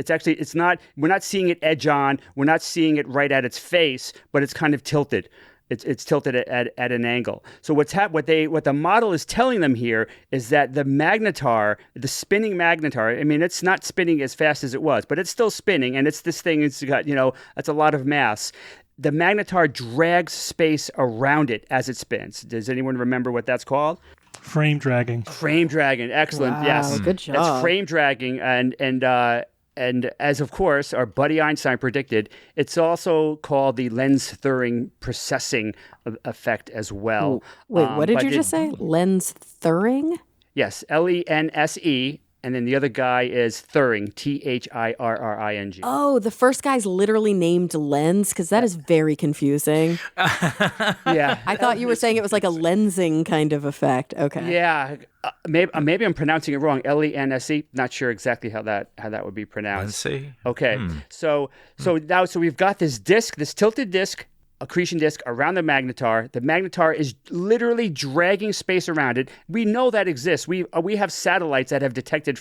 We're not seeing it edge on. We're not seeing it right at its face, but it's kind of tilted. It's tilted at an angle. So what the model is telling them here is that the magnetar, the spinning magnetar, I mean, it's not spinning as fast as it was, but it's still spinning, and it's this thing. It's got that's a lot of mass. The magnetar drags space around it as it spins. Does anyone remember what that's called? Frame dragging. Frame dragging. Excellent. Wow, yes. good job. That's frame dragging, and as of course our buddy Einstein predicted, it's also called the lens-Thirring processing effect as well. Wait, what did you just say? Lens-Thirring? Yes, Lense. And then the other guy is Thirring, Thirring. Oh, the first guy's literally named Lens, because that is very confusing. Yeah. I thought you were saying it was like a lensing kind of effect. Okay. Yeah. Maybe I'm pronouncing it wrong. Lense. Not sure exactly how that would be pronounced. Let's see. Okay. So we've got this disc, this tilted disc, accretion disk around the magnetar. The magnetar is literally dragging space around it. We know that exists. We have satellites that have detected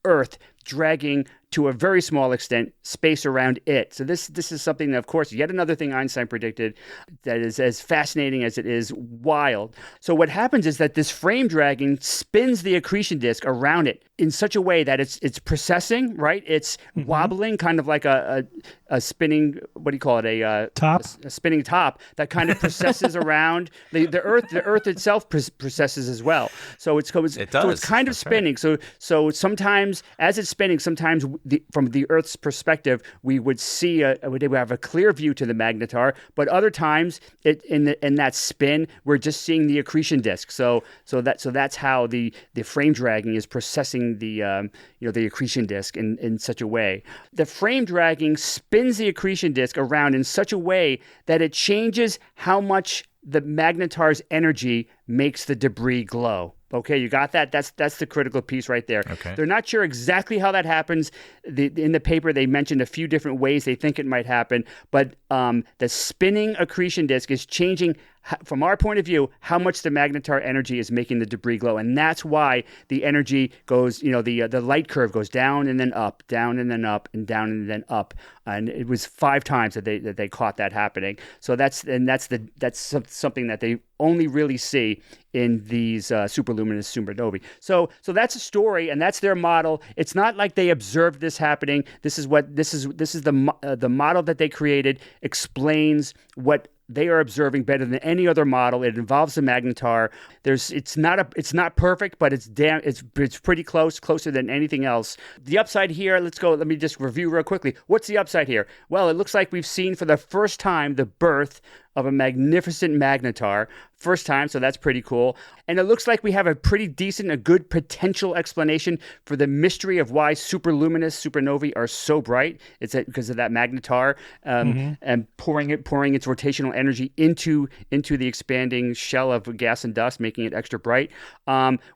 Earth dragging to a very small extent space around it. So this is something that, of course, yet another thing Einstein predicted that is as fascinating as it is wild. So what happens is that this frame dragging spins the accretion disk around it in such a way that it's processing, right? It's wobbling, kind of like a spinning, what do you call it? A top? A spinning top that kind of processes around the Earth. The Earth itself processes as well. So it's kind of spinning. Right. So sometimes as it's spinning, sometimes from the Earth's perspective, we would see we have a clear view to the magnetar, but other times in that spin, we're just seeing the accretion disk. So that's how the frame dragging is processing the accretion disk in such a way. The frame dragging spins the accretion disk around in such a way that it changes how much the magnetar's energy makes the debris glow. Okay, you got that? That's the critical piece right there. Okay. They're not sure exactly how that happens. In the paper, they mentioned a few different ways they think it might happen, but the spinning accretion disk is changing, from our point of view, how much the magnetar energy is making the debris glow, and that's why the energy goes, the light curve goes down and then up, down and then up, and down and then up, and it was 5 times that they caught that happening. So that's something that they only really see in these superluminous supernovae. So that's a story, and that's their model. It's not like they observed this happening. This is the model that they created explains what they are observing better than any other model. It involves a magnetar. It's not perfect, but it's pretty closer than anything else. The upside here, let me just review real quickly. What's the upside here? Well, it looks like we've seen for the first time the birth of a magnificent magnetar. First time, so that's pretty cool. And it looks like we have a good potential explanation for the mystery of why superluminous supernovae are so bright. It's because of that magnetar and pouring its rotational energy into the expanding shell of gas and dust, making it extra bright.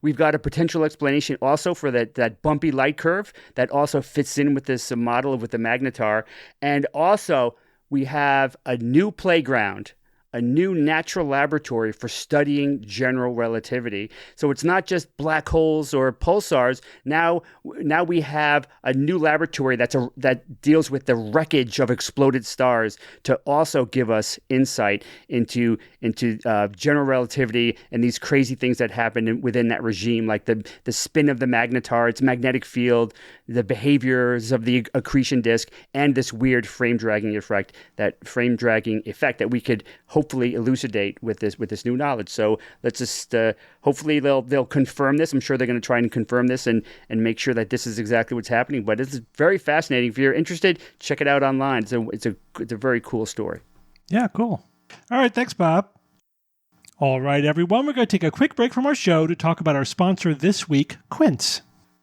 We've got a potential explanation also for that bumpy light curve that also fits in with this model with the magnetar. And also, we have a new playground, a new natural laboratory for studying general relativity. So it's not just black holes or pulsars. Now we have a new laboratory that deals with the wreckage of exploded stars to also give us insight into general relativity and these crazy things that happen within that regime, like the spin of the magnetar, its magnetic field, the behaviors of the accretion disk, and this weird frame dragging effect that we could hopefully elucidate with this new knowledge. So let's just hopefully they'll confirm this. I'm sure they're going to try and confirm this and make sure that this is exactly what's happening. But it's very fascinating. If you're interested, check it out online. It's a very cool story. Yeah, cool. All right, thanks, Bob. All right, everyone, we're going to take a quick break from our show to talk about our sponsor this week, Quince.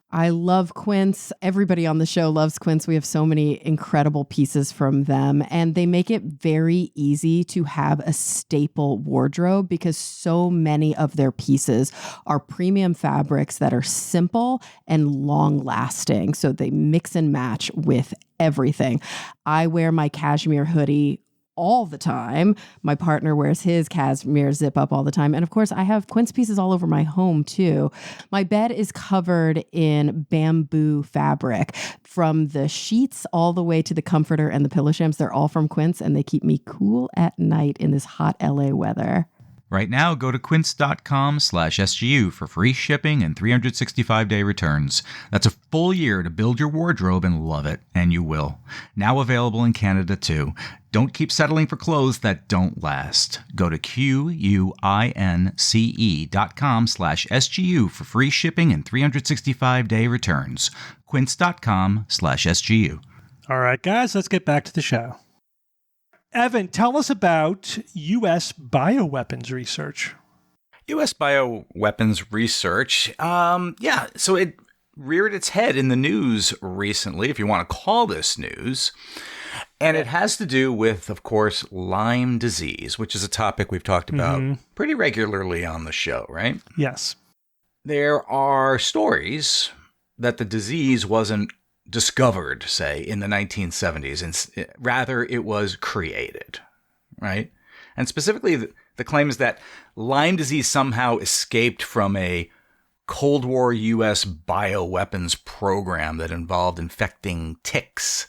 I love Quince. Everybody on the show loves Quince. We have so many incredible pieces from them, and they make it very easy to have a staple wardrobe because so many of their pieces are premium fabrics that are simple and long lasting. So they mix and match with everything. I wear my cashmere hoodie all the time. My partner wears his cashmere zip up all the time. And of course, I have Quince pieces all over my home too. My bed is covered in bamboo fabric, from the sheets all the way to the comforter and the pillow shams. They're all from Quince, and they keep me cool at night in this hot LA weather. Right now, go to quince.com/SGU for free shipping and 365-day returns. That's a full year to build your wardrobe and love it, and you will. Now available in Canada, too. Don't keep settling for clothes that don't last. Go to quince.com/SGU for free shipping and 365-day returns. quince.com/SGU. All right, guys, let's get back to the show. Evan, tell us about U.S. bioweapons research. U.S. bioweapons research, so it reared its head in the news recently, if you want to call this news. And it has to do with, of course, Lyme disease, which is a topic we've talked about pretty regularly on the show, right? Yes. There are stories that the disease wasn't discovered, say, in the 1970s, and rather it was created, right? And specifically, the claim is that Lyme disease somehow escaped from a Cold War U.S. bioweapons program that involved infecting ticks,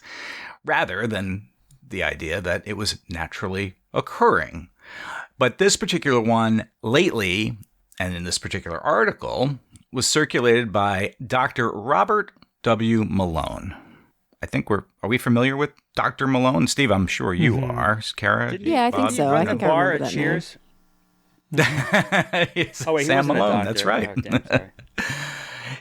rather than the idea that it was naturally occurring. But this particular one lately, and in this particular article, was circulated by Dr. Robert W. Malone. I think are we familiar with Dr. Malone? Steve, I'm sure you are. Kara? Yeah, I think so. I think I remember that Cheers. Sam Malone, that's right. Oh, damn, sorry.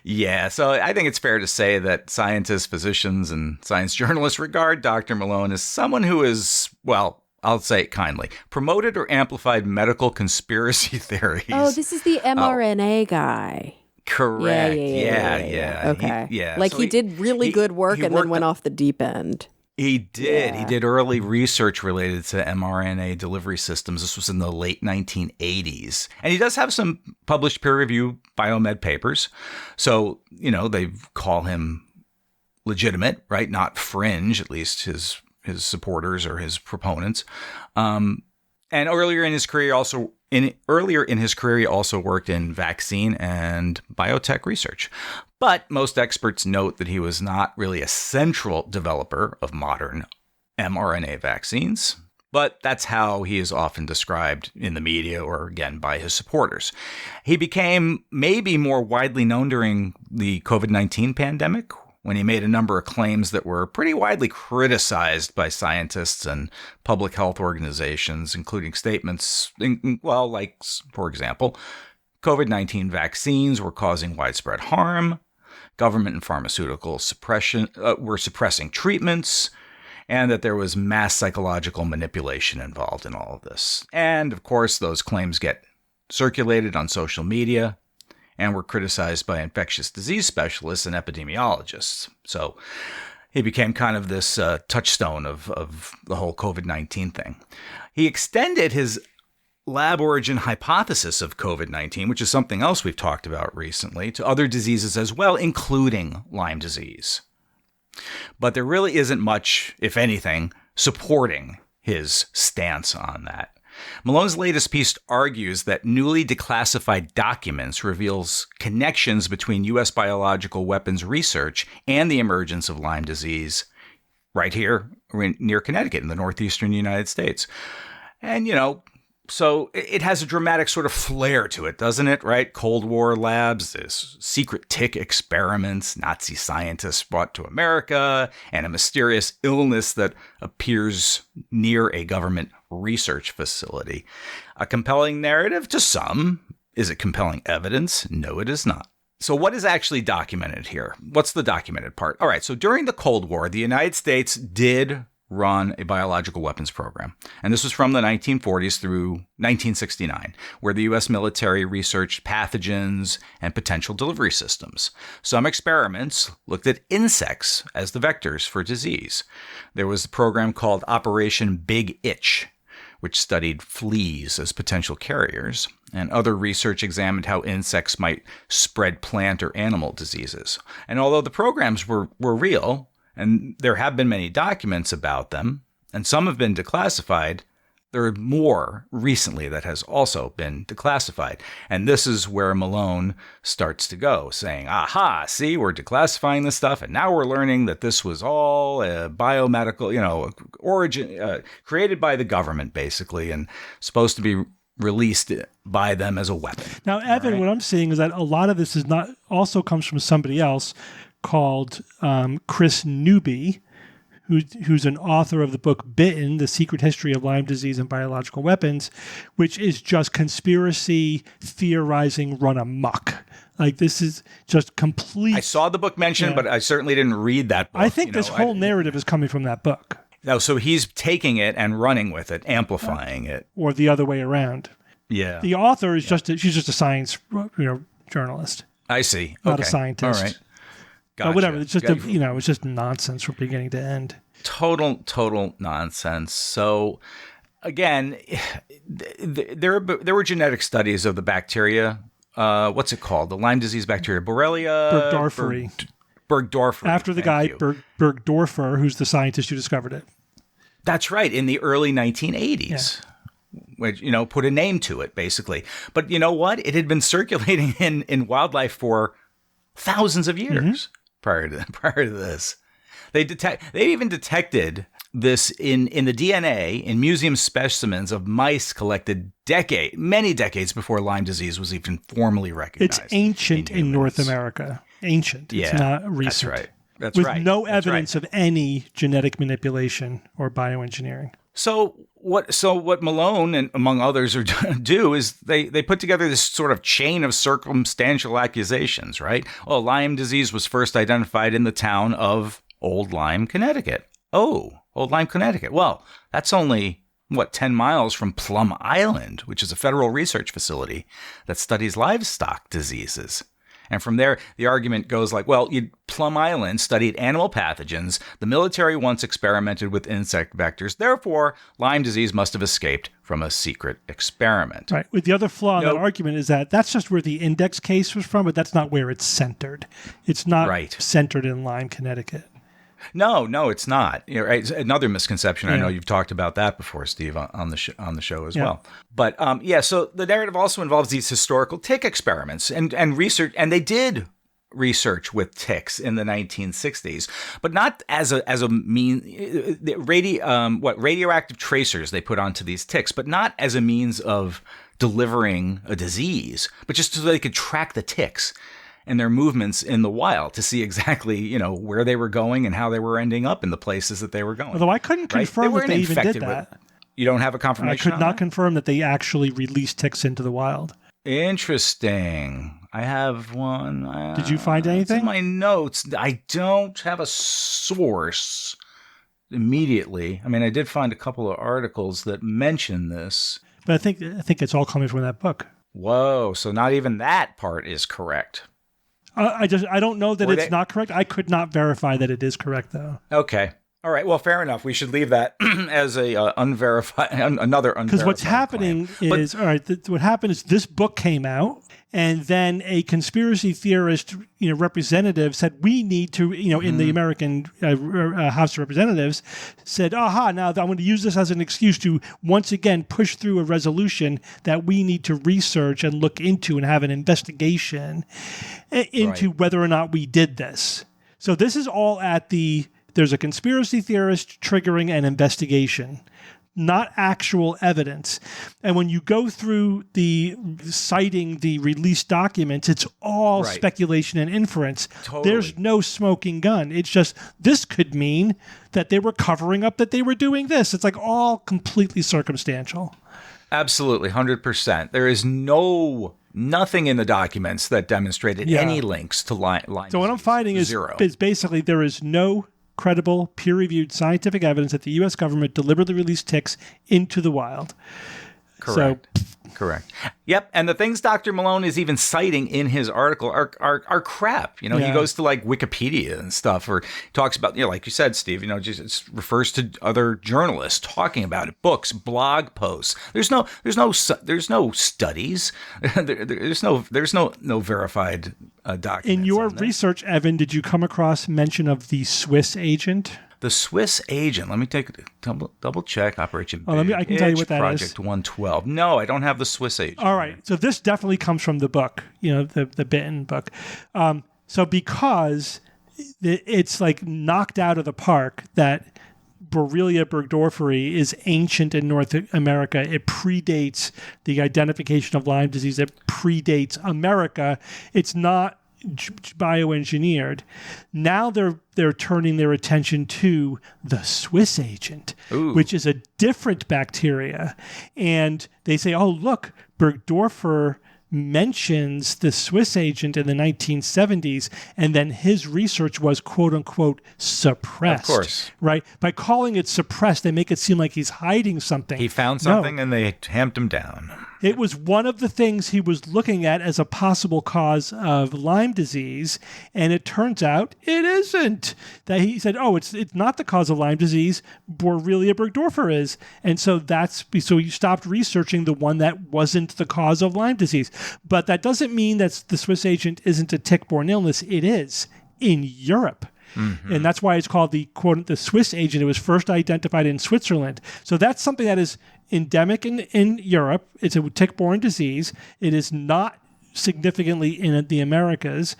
Yeah, so I think it's fair to say that scientists, physicians, and science journalists regard Dr. Malone as someone who is, well, I'll say it kindly, promoted or amplified medical conspiracy theories. Oh, this is the mRNA guy. Correct. Yeah. Okay. So he did really good work and then went off the deep end. He did. Yeah. He did early research related to mRNA delivery systems. This was in the late 1980s. And he does have some published peer-reviewed biomed papers. So, they call him legitimate, right? Not fringe, at least his supporters or his proponents. And earlier in his career, he also worked in vaccine and biotech research. But most experts note that he was not really a central developer of modern mRNA vaccines. But that's how he is often described in the media or, again, by his supporters. He became maybe more widely known during the COVID-19 pandemic, when he made a number of claims that were pretty widely criticized by scientists and public health organizations, including statements, like, for example, COVID-19 vaccines were causing widespread harm, government and pharmaceutical suppression were suppressing treatments, and that there was mass psychological manipulation involved in all of this. And, of course, those claims get circulated on social media and were criticized by infectious disease specialists and epidemiologists. So he became kind of this touchstone of the whole COVID-19 thing. He extended his lab origin hypothesis of COVID-19, which is something else we've talked about recently, to other diseases as well, including Lyme disease. But there really isn't much, if anything, supporting his stance on that. Malone's latest piece argues that newly declassified documents reveals connections between U.S. biological weapons research and the emergence of Lyme disease right here near Connecticut in the northeastern United States. And, so it has a dramatic sort of flair to it, doesn't it, right? Cold War labs, this secret tick experiments, Nazi scientists brought to America, and a mysterious illness that appears near a government research facility. A compelling narrative to some. Is it compelling evidence? No, it is not. So what is actually documented here? What's the documented part? All right, so during the Cold War, the United States did run a biological weapons program. And this was from the 1940s through 1969, where the U.S. military researched pathogens and potential delivery systems. Some experiments looked at insects as the vectors for disease. There was a program called Operation Big Itch, which studied fleas as potential carriers, and other research examined how insects might spread plant or animal diseases. And although the programs were real, and there have been many documents about them, and some have been declassified, there are more recently that has also been declassified. And this is where Malone starts to go, saying, aha, see, we're declassifying this stuff, and now we're learning that this was all a biomedical, origin, created by the government, basically, and supposed to be released by them as a weapon. Now, Evan, right? What I'm seeing is that a lot of this is not also comes from somebody else called Chris Newby, who's an author of the book Bitten, The Secret History of Lyme Disease and Biological Weapons, which is just conspiracy theorizing run amok. Like, this is just complete... I saw the book mentioned, but I certainly didn't read that book. I think this whole narrative is coming from that book. No, so he's taking it and running with it, amplifying it. Or the other way around. Yeah. The author is she's just a science journalist. I see. Not a scientist. All right. Gotcha. Whatever. It's just it's just nonsense from beginning to end. Total nonsense. So, again, there were genetic studies of the bacteria. What's it called? The Lyme disease bacteria, Borrelia Burgdorferi. After the guy Burgdorfer, who's the scientist who discovered it. That's right. In the early 1980s. Yeah. Which, put a name to it, basically. But you know what? It had been circulating in wildlife for thousands of years prior to this. They even detected this in the DNA in museum specimens of mice collected many decades before Lyme disease was even formally recognized. It's ancient in North America. Ancient. Yeah, it's not recent. That's right. That's with right. no evidence of any genetic manipulation or bioengineering. So what Malone and among others do is they put together this sort of chain of circumstantial accusations, right? Well, Lyme disease was first identified in the town of Old Lyme, Connecticut. Oh, Old Lyme, Connecticut. Well, that's only 10 miles from Plum Island, which is a federal research facility that studies livestock diseases. And from there, the argument goes like, well, Plum Island studied animal pathogens. The military once experimented with insect vectors. Therefore, Lyme disease must have escaped from a secret experiment. Right. With the other flaw in that argument is that that's just where the index case was from, but that's not where it's centered. It's not centered in Lyme, Connecticut. No, it's not. It's another misconception. Yeah. I know you've talked about that before, Steve, on the show as well. But so the narrative also involves these historical tick experiments and research, and they did research with ticks in the 1960s, but not as a mean radioactive tracers they put onto these ticks, but not as a means of delivering a disease, but just so they could track the ticks. and their movements in the wild to see exactly, where they were going and how they were ending up in the places that they were going. Although I couldn't confirm that they even did that. You don't have a confirmation? I could not confirm that they actually released ticks into the wild. Interesting. I have one. Did you find anything? It's in my notes. I don't have a source immediately. I mean, I did find a couple of articles that mention this. But I think it's all coming from that book. Whoa, so not even that part is correct. I don't know that it's not correct. I could not verify that it is correct, though. Okay. All right. Well, fair enough. We should leave that as a another unverified. Because what's happening is, what happened is this book came out, and then a conspiracy theorist, representative said we need to, in the American House of Representatives, said, "Aha! Now I'm going to use this as an excuse to once again push through a resolution that we need to research and look into and have an investigation into whether or not we did this." So this is all at the. There's a conspiracy theorist triggering an investigation, not actual evidence. And when you go through citing the released documents, it's all speculation and inference. Totally. There's no smoking gun. It's just, this could mean that they were covering up that they were doing this. It's like all completely circumstantial. Absolutely, 100%. There is nothing in the documents that demonstrated any links to Lyme. So what I'm finding is basically there is no credible, peer-reviewed scientific evidence that the U.S. government deliberately released ticks into the wild. Correct. Correct. Yep. And the things Dr. Malone is even citing in his article are crap. He goes to like Wikipedia and stuff, or talks about, like you said, Steve, just refers to other journalists talking about it, books, blog posts. There's no studies. there's no verified documents. In your research, Evan, did you come across mention of the Swiss agent? The Swiss agent. Let me take a double check. Operation Big I can tell you what that Project is. Project 112. No, I don't have the Swiss agent. All right. So this definitely comes from the book, the Bitten book. So because it's like knocked out of the park that Borrelia burgdorferi is ancient in North America. It predates the identification of Lyme disease. It predates America. It's not bioengineered. Now they're turning their attention to the Swiss agent, which is a different bacteria, and they say, "Oh, look, Burgdorfer mentions the Swiss agent in the 1970s, and then his research was quote unquote suppressed." Of course. Right? By calling it suppressed, they make it seem like he's hiding something. He found something and they tamped him down. It was one of the things he was looking at as a possible cause of Lyme disease, and it turns out it isn't. That he said, "Oh, it's not the cause of Lyme disease. Borrelia burgdorferi is," and so you stopped researching the one that wasn't the cause of Lyme disease. But that doesn't mean that the Swiss agent isn't a tick-borne illness. It is in Europe. Mm-hmm. And that's why it's called the Swiss agent. It was first identified in Switzerland. So that's something that is endemic in Europe. It's a tick-borne disease. It is not significantly in the Americas.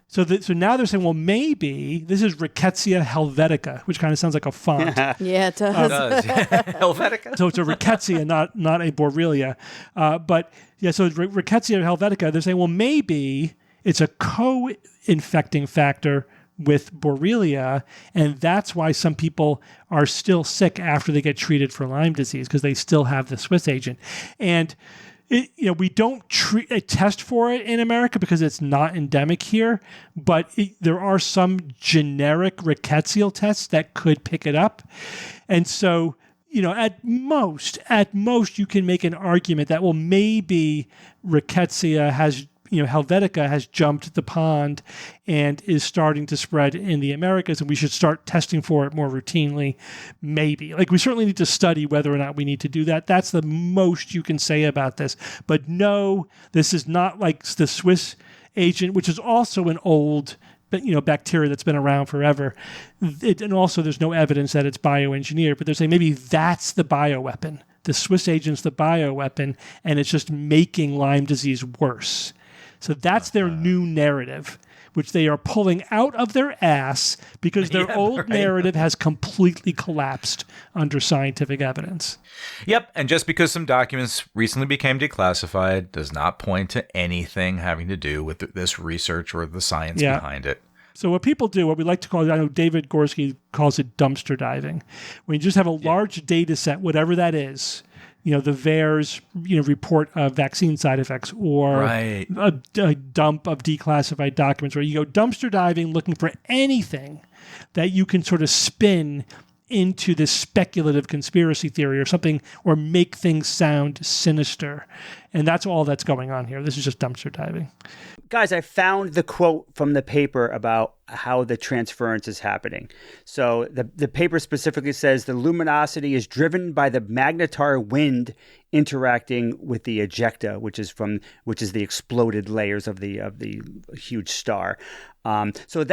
So now they're saying, well, maybe this is Rickettsia helvetica, which kind of sounds like a font. Yeah, it does. Helvetica. So it's a Rickettsia, not a Borrelia. So it's Rickettsia helvetica. They're saying, well, maybe it's a co-infecting factor with Borrelia, and that's why some people are still sick after they get treated for Lyme disease, because they still have the Swiss agent. And we don't test for it in America because it's not endemic here, but there are some generic rickettsial tests that could pick it up. And so, at most you can make an argument that, well, maybe Rickettsia helvetica has jumped the pond and is starting to spread in the Americas, and we should start testing for it more routinely. Maybe. We certainly need to study whether or not we need to do that. That's the most you can say about this. But no, this is not like the Swiss agent, which is also an old bacteria that's been around forever. And also there's no evidence that it's bioengineered, but they're saying maybe that's the bioweapon. The Swiss agent's the bioweapon, and it's just making Lyme disease worse. So that's their new narrative, which they are pulling out of their ass because their old narrative has completely collapsed under scientific evidence. Yep, and just because some documents recently became declassified does not point to anything having to do with this research or the science behind it. So what people do, what we like to call, I know David Gorski calls it dumpster diving, when you just have a large data set, whatever that is, the VAERS, report of vaccine side effects, or a dump of declassified documents, where you go dumpster diving looking for anything that you can sort of spin into this speculative conspiracy theory or something, or make things sound sinister. And that's all that's going on here. This is just dumpster diving. Guys, I found the quote from the paper about how the transference is happening. So the paper specifically says the luminosity is driven by the magnetar wind interacting with the ejecta, which is the exploded layers of the huge star. So what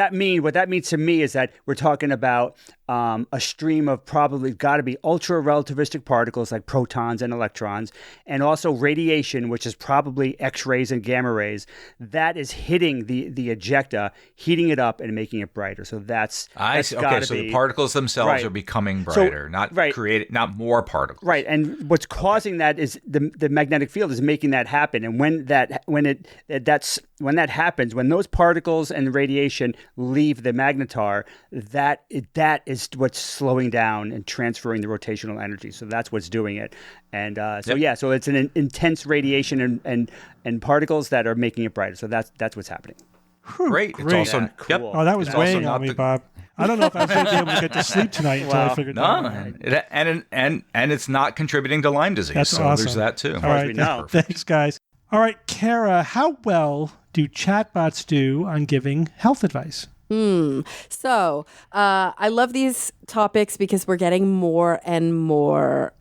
that means to me is that we're talking about a stream of probably got to be ultra relativistic particles like protons and electrons, and also radiation, which is probably X-rays and gamma rays, that is hitting the ejecta, heating it up and making it brighter. So that's okay. So the particles themselves are becoming brighter, not more particles. Right, and what's causing that is the magnetic field is making that happen. And when that happens, when those particles and radiation leave the magnetar, that is what's slowing down and transferring the rotational energy. So that's what's doing it. And so it's an intense radiation and particles that are making it brighter. So that's what's happening. Great. It's also cool. Oh, that was weighing on me, Bob. I don't know if I was going to be able to get to sleep tonight until I figured that out. And it's not contributing to Lyme disease. That's so awesome. There's that too. All right, thanks, guys. All right, Kara, how well do chatbots do on giving health advice? So I love these topics because we're getting more and more,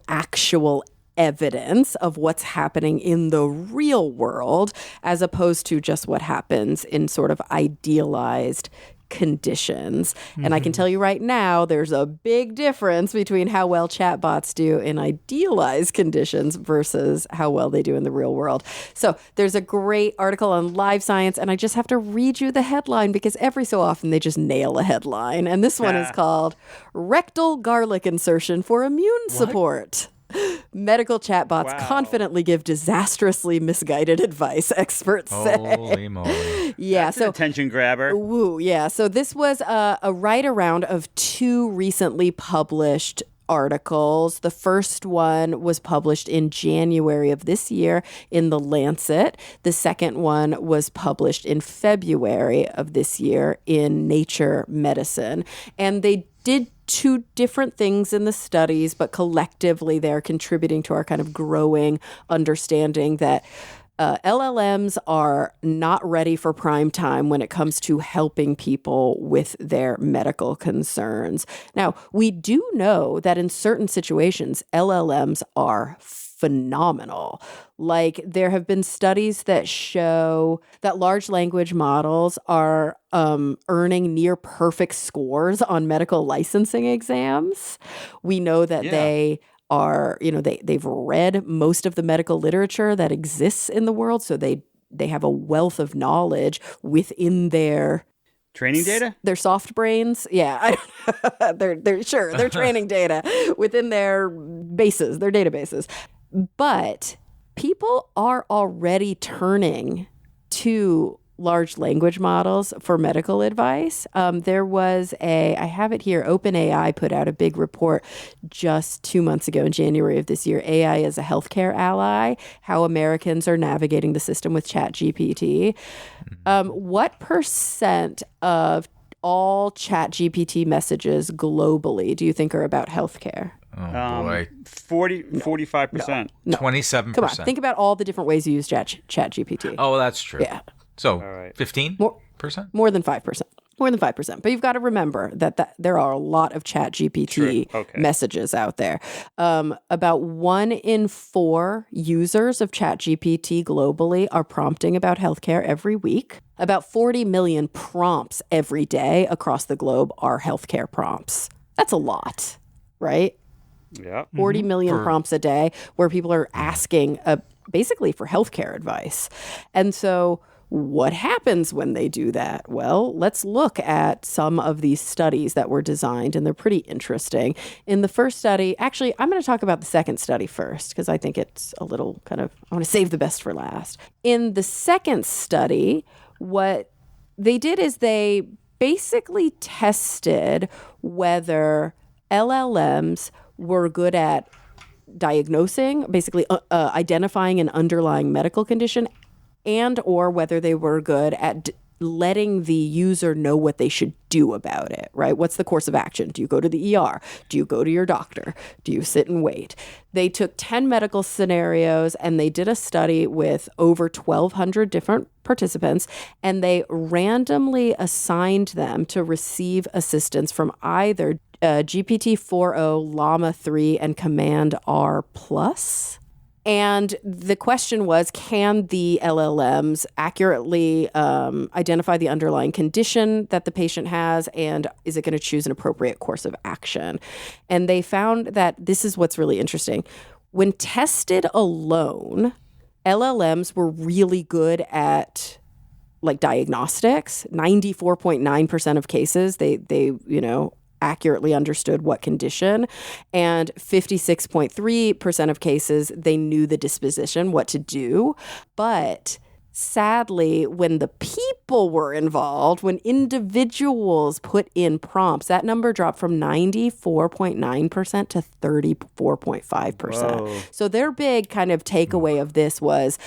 actual evidence of what's happening in the real world, as opposed to just what happens in sort of idealized conditions. And I can tell you right now, there's a big difference between how well chatbots do in idealized conditions versus how well they do in the real world. So there's a great article on Live Science, and I just have to read you the headline because every so often they just nail a headline. And this one is called Rectal Garlic Insertion for Immune Support. Medical chatbots confidently give disastrously misguided advice, experts say. Holy moly. Yeah, That's an attention grabber. Woo, yeah. So this was a write-around of 2 recently published articles. The first one was published in January of this year in The Lancet. The second one was published in February of this year in Nature Medicine. And they did 2 different things in the studies, but collectively they're contributing to our kind of growing understanding that LLMs are not ready for prime time when it comes to helping people with their medical concerns. Now, we do know that in certain situations, LLMs are phenomenal. Like, there have been studies that show that large language models are earning near perfect scores on medical licensing exams. We know that they are, they've read most of the medical literature that exists in the world, so they have a wealth of knowledge within their training data, their soft brains. Yeah, they're training data within their bases, their databases. But people are already turning to large language models for medical advice. There was I have it here, OpenAI put out a big report just 2 months ago in January of this year, AI as a healthcare ally, how Americans are navigating the system with ChatGPT. What percent of all ChatGPT messages globally do you think are about healthcare? Oh, boy. 45%. No. 27%. Come on, think about all the different ways you use ChatGPT. Oh, that's true. Yeah. So, right. 15%? More than 5%. More than 5%. But you've got to remember that there are a lot of ChatGPT messages out there. About 1 in 4 users of ChatGPT globally are prompting about healthcare every week. About 40 million prompts every day across the globe are healthcare prompts. That's a lot, right? Yeah. 40 million prompts a day where people are asking basically for healthcare advice. And so What happens when they do that? Well, let's look at some of these studies that were designed, and they're pretty interesting. In the first study, actually, I'm going to talk about the second study first because I think it's a little I want to save the best for last. In the second study, what they did is they basically tested whether LLMs were good at diagnosing, basically identifying an underlying medical condition, and or whether they were good at letting the user know what they should do about it, right? What's the course of action? Do you go to the ER? Do you go to your doctor? Do you sit and wait? They took 10 medical scenarios and they did a study with over 1,200 different participants, and they randomly assigned them to receive assistance from either GPT-4o, Llama 3, and Command R+. And the question was, can the LLMs accurately identify the underlying condition that the patient has, and is it going to choose an appropriate course of action? And they found that this is what's really interesting. When tested alone, LLMs were really good at diagnostics. 94.9% of cases, they accurately understood what condition, and 56.3% of cases they knew the disposition, what to do. But sadly, when the people were involved, when individuals put in prompts, that number dropped from 94.9% to 34.5%. So their big kind of takeaway of this was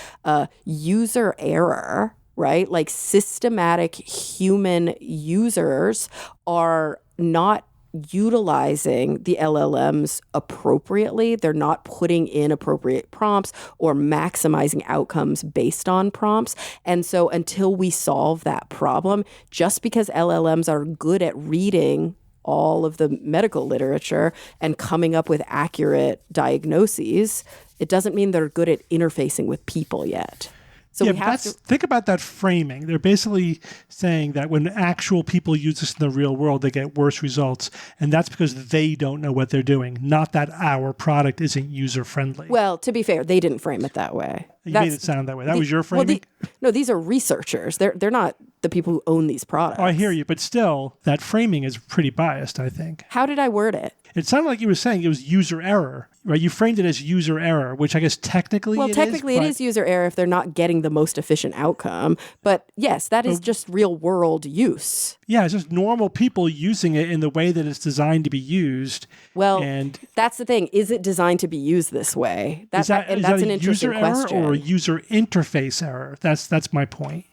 user error, right? Like systematic human users are not utilizing the LLMs appropriately. They're not putting in appropriate prompts or maximizing outcomes based on prompts. And so until we solve that problem, just because LLMs are good at reading all of the medical literature and coming up with accurate diagnoses, it doesn't mean they're good at interfacing with people yet. So we have to think about that framing. They're basically saying that when actual people use this in the real world, they get worse results. And that's because they don't know what they're doing, not that our product isn't user-friendly. Well, to be fair, they didn't frame it that way. You made it sound that way. That was your framing? No, these are researchers. They're not the people who own these products. Oh, I hear you. But still, that framing is pretty biased, I think. How did I word it? It sounded like you were saying it was user error, right? You framed it as user error, which I guess technically it is user error if they're not getting the most efficient outcome. But yes, that is just real world use. Yeah, it's just normal people using it in the way that it's designed to be used. Well, and that's the thing. Is it designed to be used this way? That's an interesting user question. Error or a user interface error? That's my point.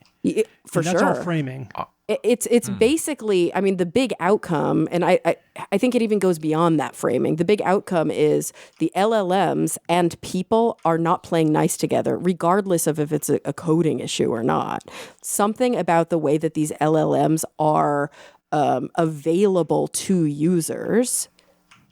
For sure. That's all framing. It's basically, I mean, the big outcome, and I think it even goes beyond that framing. The big outcome is the LLMs and people are not playing nice together, regardless of if it's a coding issue or not. Something about the way that these LLMs are available to users,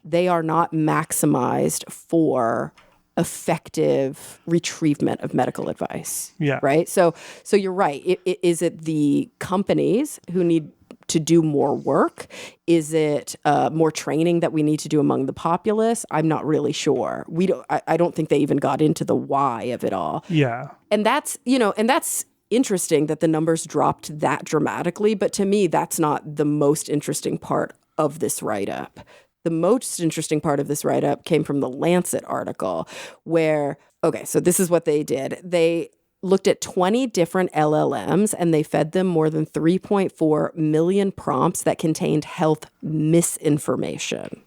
they are not maximized for effective retrievement of medical advice. Yeah. Right? So you're right. Is it the companies who need to do more work? Is it more training that we need to do among the populace? I'm not really sure. I don't think they even got into the why of it all. Yeah. And that's interesting that the numbers dropped that dramatically. But to me, that's not the most interesting part of this write-up. The most interesting part of this write-up came from the Lancet article where, so this is what they did. They looked at 20 different LLMs and they fed them more than 3.4 million prompts that contained health misinformation.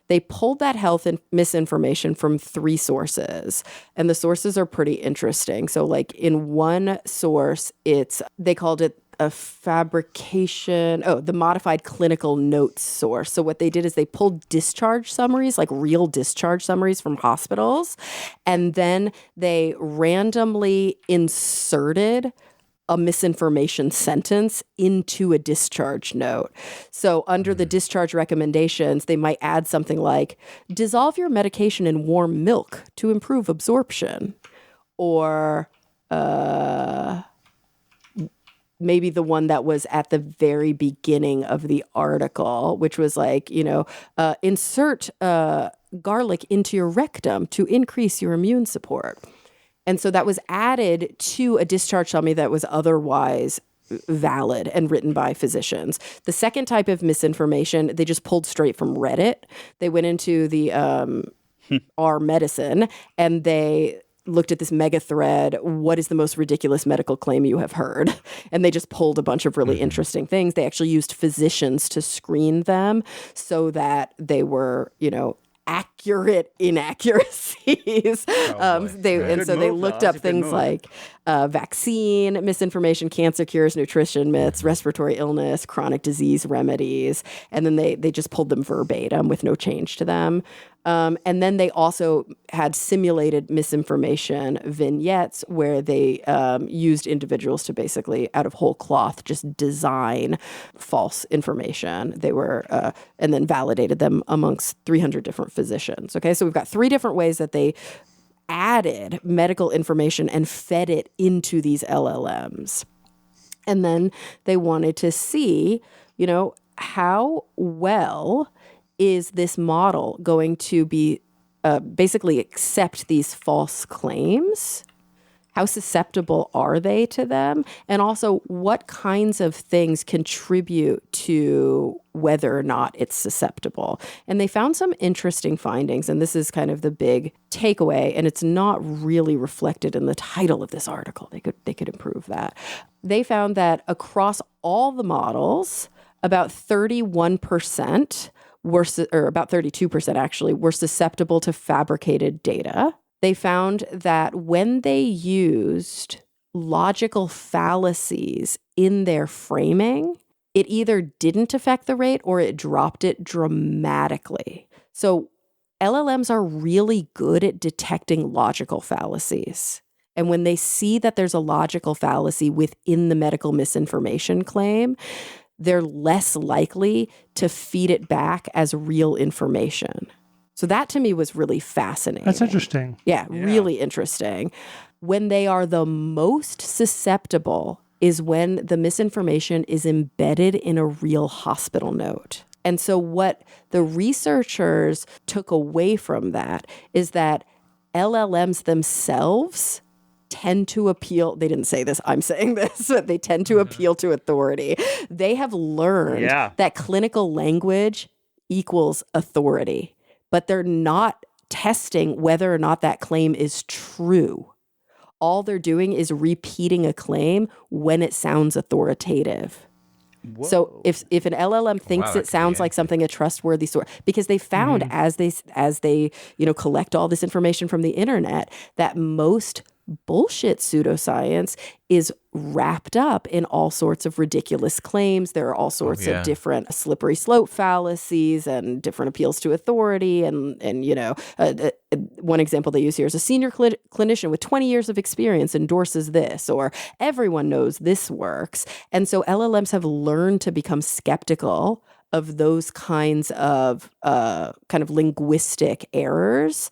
They pulled that health and misinformation from 3 sources, and the sources are pretty interesting. So like in one source, they called it a fabrication, the modified clinical notes source. So what they did is they pulled discharge summaries, like real discharge summaries from hospitals, and then they randomly inserted a misinformation sentence into a discharge note. So under the discharge recommendations, they might add something like, dissolve your medication in warm milk to improve absorption. Or maybe the one that was at the very beginning of the article, which was like, insert garlic into your rectum to increase your immune support. And so that was added to a discharge summary that was otherwise valid and written by physicians. The second type of misinformation, they just pulled straight from Reddit. They went into the R Medicine and they looked at this mega thread. What is the most ridiculous medical claim you have heard? And they just pulled a bunch of really interesting things. They actually used physicians to screen them so that they were, accurate inaccuracies. They looked up things like vaccine misinformation, cancer cures, nutrition myths, respiratory illness, chronic disease remedies, and then they just pulled them verbatim with no change to them. And then they also had simulated misinformation vignettes where they used individuals to basically, out of whole cloth, just design false information. They were, and then validated them amongst 300 different physicians. Okay, so we've got 3 different ways that they added medical information and fed it into these LLMs. And then they wanted to see, how well is this model going to be basically accept these false claims? How susceptible are they to them? And also, what kinds of things contribute to whether or not it's susceptible? And they found some interesting findings, and this is kind of the big takeaway, and it's not really reflected in the title of this article. They could improve that. They found that across all the models, about 31% or about 32% actually, were susceptible to fabricated data. They found that when they used logical fallacies in their framing, it either didn't affect the rate or it dropped it dramatically. So LLMs are really good at detecting logical fallacies. And when they see that there's a logical fallacy within the medical misinformation claim, they're less likely to feed it back as real information. So that to me was really fascinating. That's interesting. Yeah, really interesting. When they are the most susceptible is when the misinformation is embedded in a real hospital note. And so what the researchers took away from that is that LLMs themselves tend to appeal, they didn't say this, I'm saying this, but they tend to appeal to authority. They have learned that clinical language equals authority, but they're not testing whether or not that claim is true. All they're doing is repeating a claim when it sounds authoritative. Whoa. So if an LLM thinks it sounds like something a trustworthy source, because they found as they collect all this information from the internet that most bullshit pseudoscience is wrapped up in all sorts of ridiculous claims. There are all sorts of different slippery slope fallacies and different appeals to authority. And one example they use here is a senior clinician with 20 years of experience endorses this, or everyone knows this works. And so LLMs have learned to become skeptical of those kinds of kind of linguistic errors.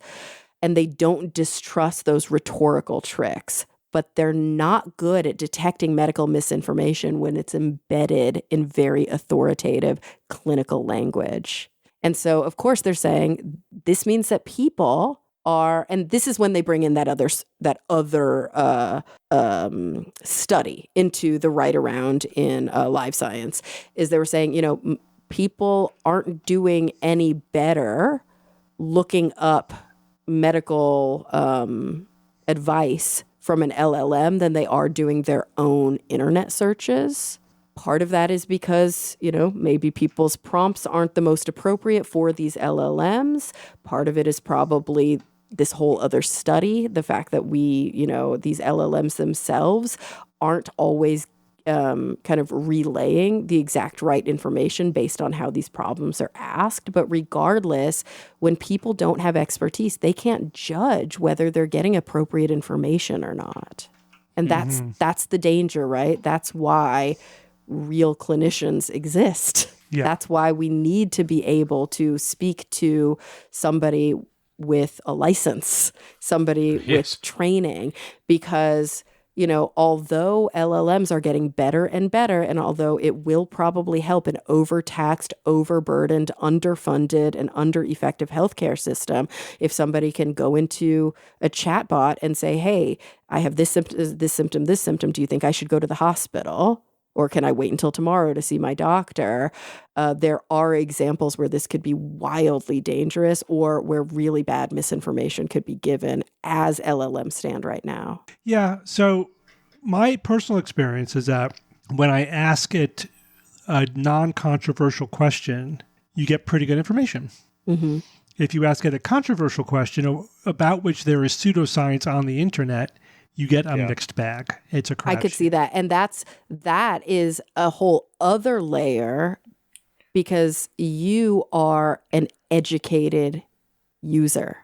And they don't distrust those rhetorical tricks, but they're not good at detecting medical misinformation when it's embedded in very authoritative clinical language. And so, of course, they're saying this means that people are, and this is when they bring in that other study into the right around in live science, is they were saying, people aren't doing any better looking up medical advice from an LLM than they are doing their own internet searches. Part of that is because, maybe people's prompts aren't the most appropriate for these LLMs. Part of it is probably this whole other study, the fact that these LLMs themselves aren't always kind of relaying the exact right information based on how these problems are asked. But regardless, when people don't have expertise, they can't judge whether they're getting appropriate information or not. And that's the danger, right? That's why real clinicians exist. Yeah. That's why we need to be able to speak to somebody with a license, somebody with training, because although LLMs are getting better and better, and although it will probably help an overtaxed, overburdened, underfunded, and under-effective healthcare system, if somebody can go into a chatbot and say, hey, I have this symptom, this symptom, this symptom. Do you think I should go to the hospital? Or can I wait until tomorrow to see my doctor? There are examples where this could be wildly dangerous or where really bad misinformation could be given as LLMs stand right now. Yeah. So my personal experience is that when I ask it a non-controversial question, you get pretty good information. Mm-hmm. If you ask it a controversial question about which there is pseudoscience on the internet, you get a mixed bag. It's a crapshoot. I could see that. And that is a whole other layer because you are an educated user.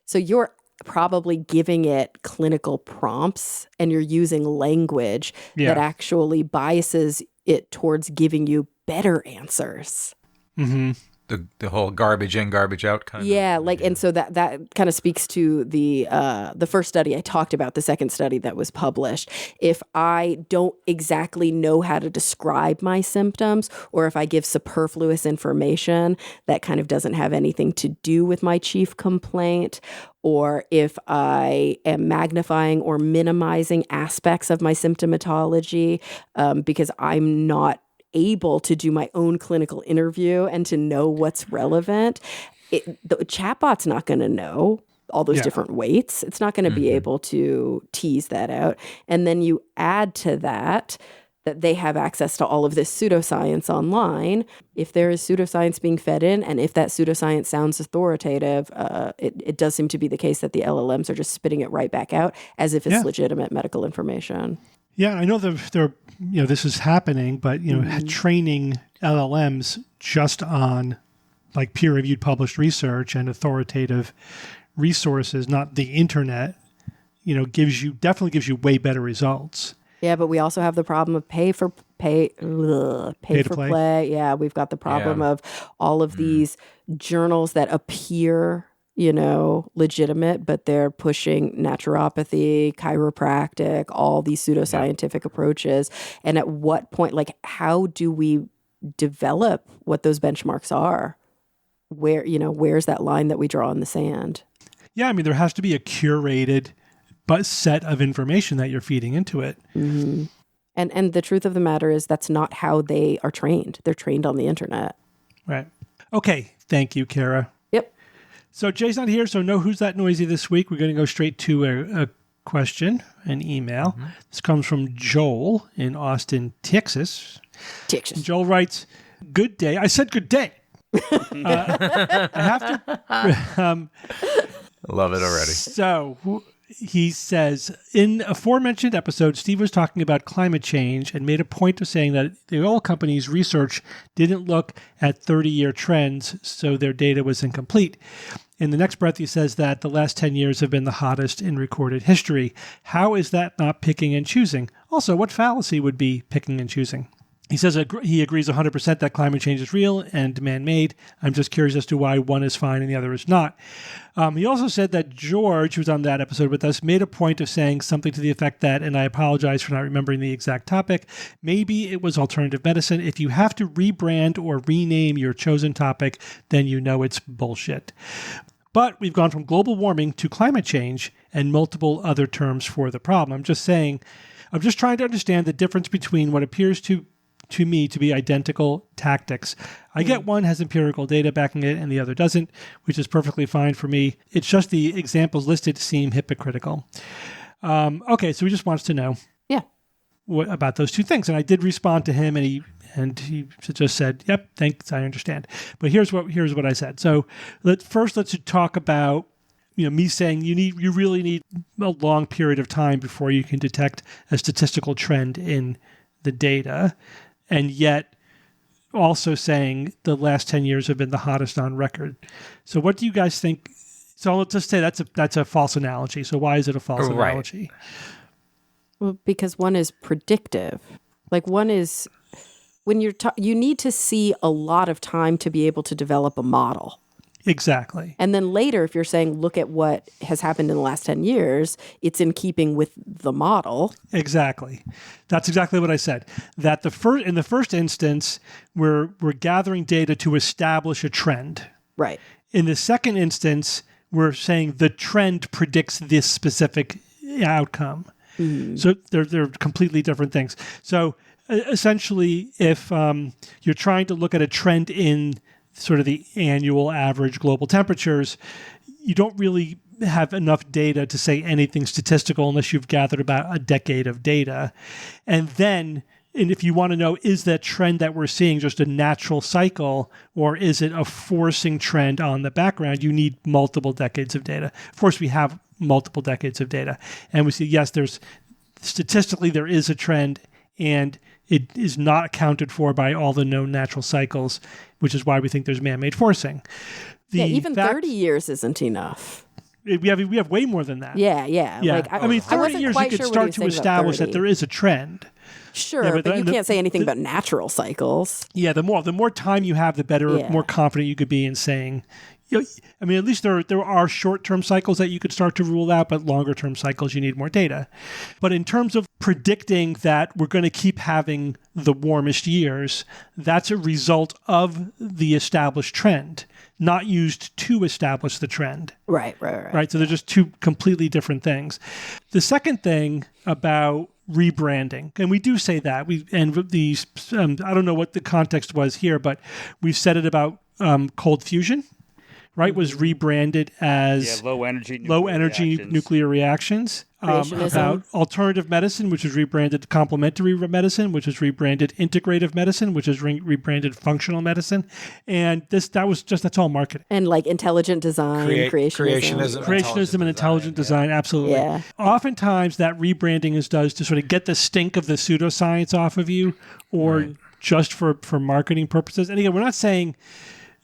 So you're probably giving it clinical prompts and you're using language that actually biases it towards giving you better answers. Mm-hmm. The whole garbage in, garbage out kind of. Yeah, and so that kind of speaks to the first study I talked about, the second study that was published. If I don't exactly know how to describe my symptoms, or if I give superfluous information that kind of doesn't have anything to do with my chief complaint, or if I am magnifying or minimizing aspects of my symptomatology because I'm not able to do my own clinical interview and to know what's relevant, the chatbot's not going to know all those different weights. It's not going to be able to tease that out. And then you add to that they have access to all of this pseudoscience online. If there is pseudoscience being fed in, and if that pseudoscience sounds authoritative, it does seem to be the case that the LLMs are just spitting it right back out as if it's legitimate medical information. Yeah, I know this is happening, but training LLMs just on like peer-reviewed published research and authoritative resources, not the internet, definitely gives you way better results. Yeah, but we also have the problem of pay for play. Yeah, we've got the problem of all of these journals that appear legitimate, but they're pushing naturopathy, chiropractic, all these pseudoscientific approaches. And at what point, how do we develop what those benchmarks are? Where's that line that we draw in the sand? Yeah, I mean, there has to be a curated set of information that you're feeding into it. Mm-hmm. And the truth of the matter is that's not how they are trained. They're trained on the internet. Right. Okay. Thank you, Kara. So Jay's not here, so no Who's That Noisy this week. We're going to go straight to a question, an email. Mm-hmm. This comes from Joel in Austin, Texas. Joel writes, "Good day." I said good day. I have to... Love it already. So he says, in aforementioned episode, Steve was talking about climate change and made a point of saying that the oil companies' research didn't look at 30-year trends, so their data was incomplete. In the next breath, he says that the last 10 years have been the hottest in recorded history. How is that not picking and choosing? Also, what fallacy would be picking and choosing? He says he agrees 100% that climate change is real and man-made. I'm just curious as to why one is fine and the other is not. He also said that George, who's on that episode with us, made a point of saying something to the effect that, and I apologize for not remembering the exact topic, maybe it was alternative medicine. If you have to rebrand or rename your chosen topic, then you know it's bullshit. But we've gone from global warming to climate change and multiple other terms for the problem. I'm just trying to understand the difference between what appears to me to be identical tactics. I get one has empirical data backing it and the other doesn't, which is perfectly fine for me. It's just the examples listed seem hypocritical. Okay, so he just wants to know what about those two things. And I did respond to him, and he just said, yep, thanks, I understand. But here's what I said. So let's talk about me saying you really need a long period of time before you can detect a statistical trend in the data. And yet also saying the last 10 years have been the hottest on record. So what do you guys think? So let's just say that's a false analogy. So why is it a false analogy? Well, because one is predictive. One is when you need to see a lot of time to be able to develop a model. Exactly. And then later, if you're saying, look at what has happened in the last 10 years, it's in keeping with the model. Exactly. That's exactly what I said. That in the first instance, we're gathering data to establish a trend. Right. In the second instance, we're saying the trend predicts this specific outcome. So they're completely different things. So essentially, if you're trying to look at a trend in sort of the annual average global temperatures, you don't really have enough data to say anything statistical unless you've gathered about a decade of data. And if you want to know, is that trend that we're seeing just a natural cycle, or is it a forcing trend on the background, you need multiple decades of data. Of course, we have multiple decades of data. And we see, yes, statistically there is a trend, and it is not accounted for by all the known natural cycles, which is why we think there's man-made forcing. Even 30 years isn't enough. We have way more than that. Yeah. Like, I mean, 30 years you could start to establish that there is a trend. Sure, but you can't say anything about natural cycles. Yeah, the more time you have, the better, more confident you could be in saying. I mean, at least there are short-term cycles that you could start to rule out, but longer-term cycles, you need more data. But in terms of predicting that we're going to keep having the warmest years, that's a result of the established trend, not used to establish the trend. Right. So they're just two completely different things. The second thing about rebranding, and we do say that, I don't know what the context was here, but we've said it about cold fusion. Right, was rebranded as low energy nuclear reactions. About alternative medicine, which was rebranded complementary medicine, which was rebranded integrative medicine, which is rebranded functional medicine, and that's all marketing. And like intelligent design, creationism, and intelligent design, absolutely. Yeah. Oftentimes, that rebranding is done to sort of get the stink of the pseudoscience off of you, or just for marketing purposes. And again, we're not saying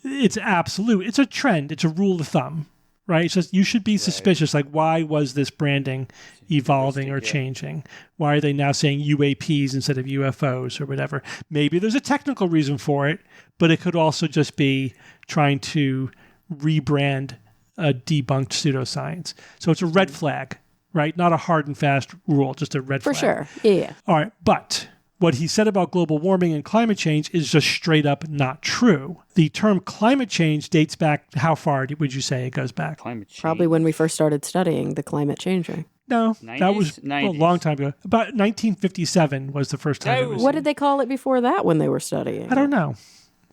it's absolute. It's a trend. It's a rule of thumb, right? It's just you should be suspicious. Like, why was this branding evolving or changing? Why are they now saying UAPs instead of UFOs or whatever? Maybe there's a technical reason for it, but it could also just be trying to rebrand a debunked pseudoscience. So it's a red flag, right? Not a hard and fast rule, just a red flag. For sure. Yeah. All right, but what he said about global warming and climate change is just straight up not true. The term climate change dates back, how far would you say it goes back? Climate change. Probably when we first started studying the climate changing. No, 90s? that was 90s. a long time ago. About 1957 was the first time it was. What did they call it before that when they were studying? I don't know.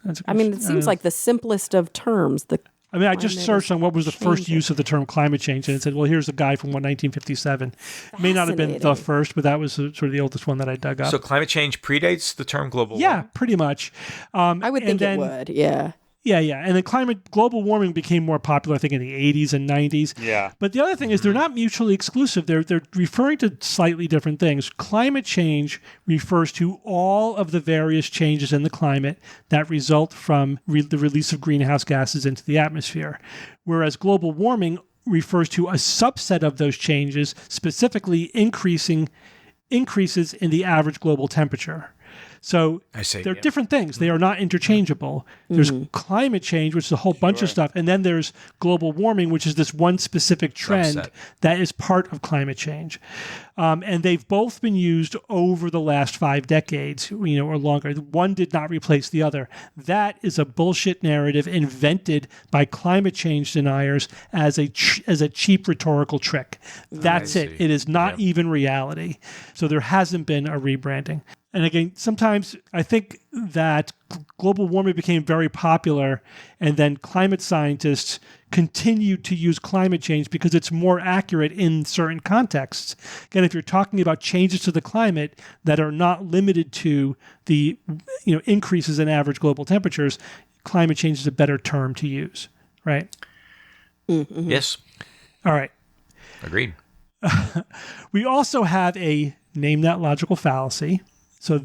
It seems like the simplest of terms. I just searched on what was the first use of the term climate change, and it said, well, here's a guy from 1957. May not have been the first, but that was sort of the oldest one that I dug up. So climate change predates the term global warming? Yeah, pretty much. I would think it would, yeah. Yeah. And then global warming became more popular, I think, in the 80s and 90s. Yeah. But the other thing is they're not mutually exclusive. They're referring to slightly different things. Climate change refers to all of the various changes in the climate that result from the release of greenhouse gases into the atmosphere, whereas global warming refers to a subset of those changes, specifically increases in the average global temperature. So they're different things. They are not interchangeable. There's climate change, which is a whole bunch of stuff. And then there's global warming, which is this one specific trend that is part of climate change. And they've both been used over the last 5 decades, or longer. One did not replace the other. That is a bullshit narrative invented by climate change deniers as a cheap rhetorical trick. That's it. It is not even reality. So there hasn't been a rebranding. And again, sometimes I think that global warming became very popular, and then climate scientists continued to use climate change because it's more accurate in certain contexts. Again, if you're talking about changes to the climate that are not limited to the increases in average global temperatures, climate change is a better term to use, right? Mm-hmm. Yes. All right. Agreed. We also have a name that logical fallacy. So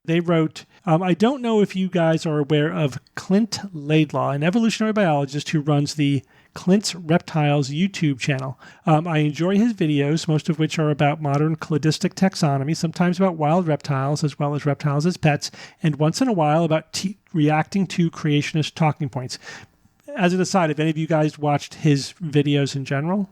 they wrote, I don't know if you guys are aware of Clint Laidlaw, an evolutionary biologist who runs the Clint's Reptiles YouTube channel. I enjoy his videos, most of which are about modern cladistic taxonomy, sometimes about wild reptiles as well as reptiles as pets, and once in a while about reacting to creationist talking points. as an aside, have any of you guys watched his videos in general?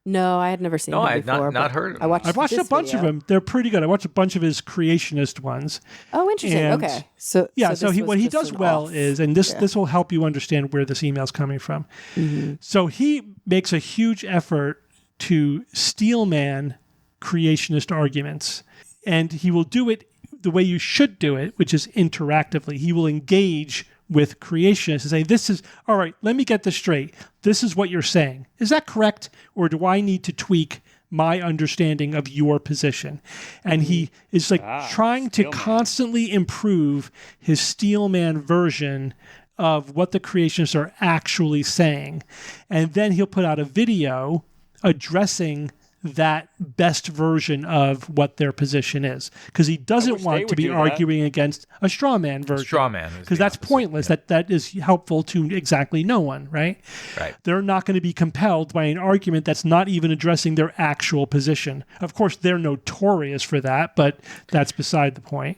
No, I had never seen No, him I had before. not but heard of him. I've watched a bunch of them. They're pretty good. I watched a bunch of his creationist ones. Oh, interesting. And- Okay. So What he does well is, and this will help you understand where this email is coming from. Mm-hmm. So he makes a huge effort to steelman creationist arguments, and he will do it the way you should do it, which is interactively. He will engage with creationists and say, this is, all right, let me get this straight. This is what you're saying. Is that correct? Or do I need to tweak my understanding of your position? And he is like trying to constantly improve his steelman version of what the creationists are actually saying. And then he'll put out a video addressing that best version of what their position is, because he doesn't want to be arguing against a straw man version. Straw man. Because that's pointless. Yeah. That is helpful to exactly no one, right? Right. They're not going to be compelled by an argument that's not even addressing their actual position. Of course, they're notorious for that, but that's beside the point.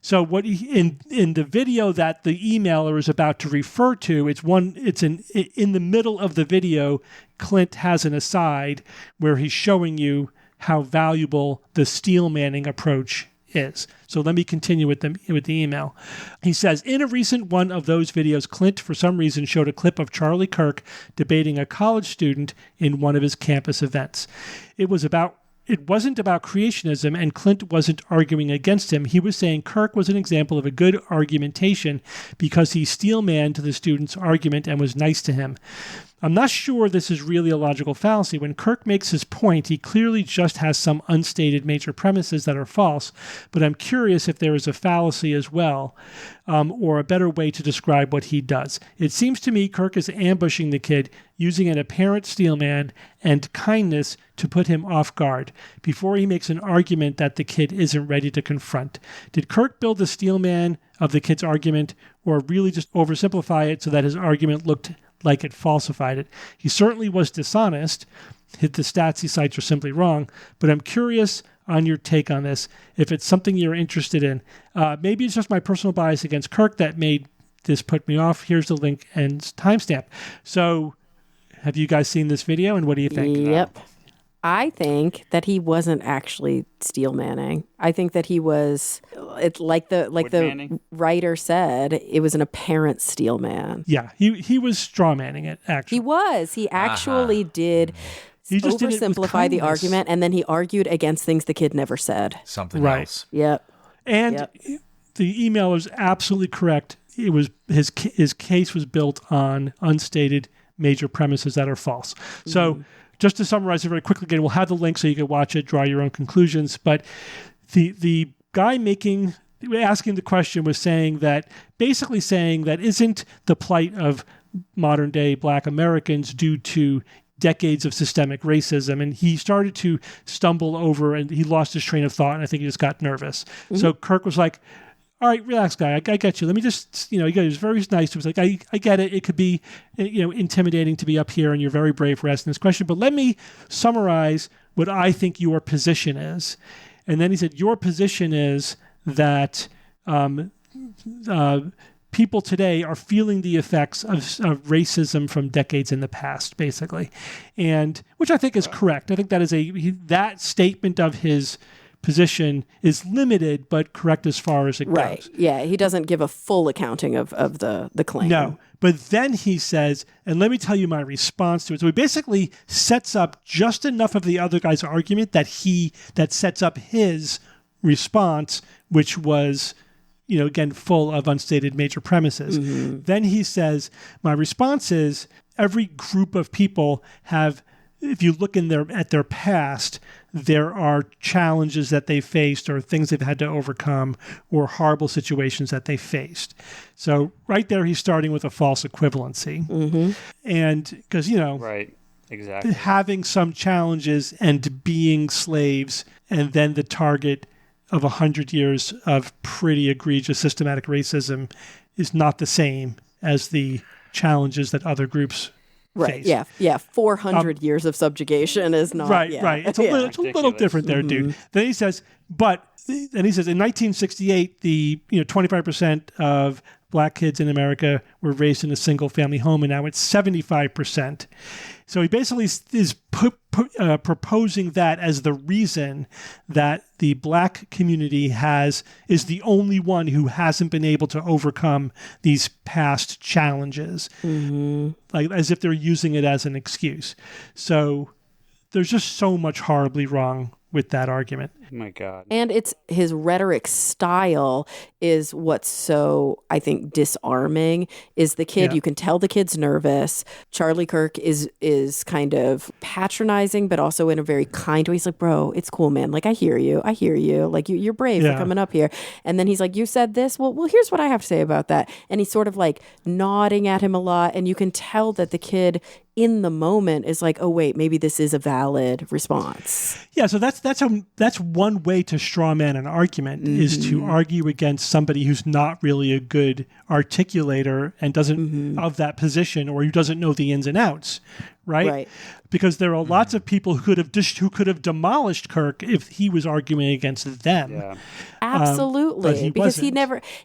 So what in the video that the emailer is about to refer to, in the middle of the video, Clint has an aside where he's showing you how valuable the steelmanning approach is. So let me continue with the email. He says, in a recent one of those videos, Clint, for some reason, showed a clip of Charlie Kirk debating a college student in one of his campus events. It wasn't about creationism, and Clint wasn't arguing against him. He was saying Kirk was an example of a good argumentation because he steelmanned the student's argument and was nice to him. I'm not sure this is really a logical fallacy. When Kirk makes his point, he clearly just has some unstated major premises that are false, but I'm curious if there is a fallacy as well, or a better way to describe what he does. It seems to me Kirk is ambushing the kid, using an apparent steelman and kindness to put him off guard before he makes an argument that the kid isn't ready to confront. Did Kirk build the steelman of the kid's argument, or really just oversimplify it so that his argument looked like it falsified it? He certainly was dishonest. The stats he cites are simply wrong, but I'm curious on your take on this, if it's something you're interested in. Maybe it's just my personal bias against Kirk that made this put me off. Here's the link and timestamp. So have you guys seen this video, and what do you think? Yep. I think that he wasn't actually steelmanning. I think that he was, like the writer said, it was an apparent steelman. Yeah, he was strawmanning it, actually. He was. He actually did He just did it with oversimplify the kindness. argument, and then he argued against things the kid never said. Something else. Yep. And the emailer is absolutely correct. It was his case was built on unstated major premises that are false. So just to summarize it very quickly, again, we'll have the link so you can watch it, draw your own conclusions. But the guy asking the question was basically saying that isn't the plight of modern day Black Americans due to decades of systemic racism, and he started to stumble over and he lost his train of thought, and I think he just got nervous. So Kirk was like, all right, relax, guy. I get you. Let me just, he was very nice. He was like, I get it. It could be, intimidating to be up here, and you're very brave for asking this question, but let me summarize what I think your position is. And then he said, your position is that people today are feeling the effects of racism from decades in the past, basically, and which I think is correct. I think that is that statement of his position is limited, but correct as far as it goes. Right. Yeah. He doesn't give a full accounting of the claim. No. But then he says, and let me tell you my response to it. So he basically sets up just enough of the other guy's argument that sets up his response, which was, again, full of unstated major premises. Then he says, my response is every group of people have, if you look at their past, there are challenges that they faced or things they've had to overcome or horrible situations that they faced. So right there, he's starting with a false equivalency. And because, right, exactly, having some challenges and being slaves and then the target of 100 years of pretty egregious systematic racism is not the same as the challenges that other groups Right. face. Yeah. 400 years of subjugation is not. Right. Yeah. Right. It's a little different there, dude. Then he says, in 1968, the 25% of black kids in America were raised in a single family home, and now it's 75%. So he basically is proposing that as the reason that the black community is the only one who hasn't been able to overcome these past challenges, like as if they're using it as an excuse. So there's just so much horribly wrong with that argument. Oh my God. And it's his rhetoric style is what's so, I think, disarming is the kid. You can tell the kid's nervous. Charlie Kirk is kind of patronizing, but also in a very kind way. He's like, bro, it's cool, man. Like, I hear you. Like, you're brave for coming up here. And then he's like, you said this? Well, here's what I have to say about that. And he's sort of like nodding at him a lot. And you can tell that the kid in the moment is like, oh, wait, maybe this is a valid response. Yeah, so that's one way to straw man an argument is to argue against somebody who's not really a good articulator and doesn't of that position, or who doesn't know the ins and outs, right? Because there are lots of people who could have demolished Kirk if he was arguing against them. Yeah. Absolutely, because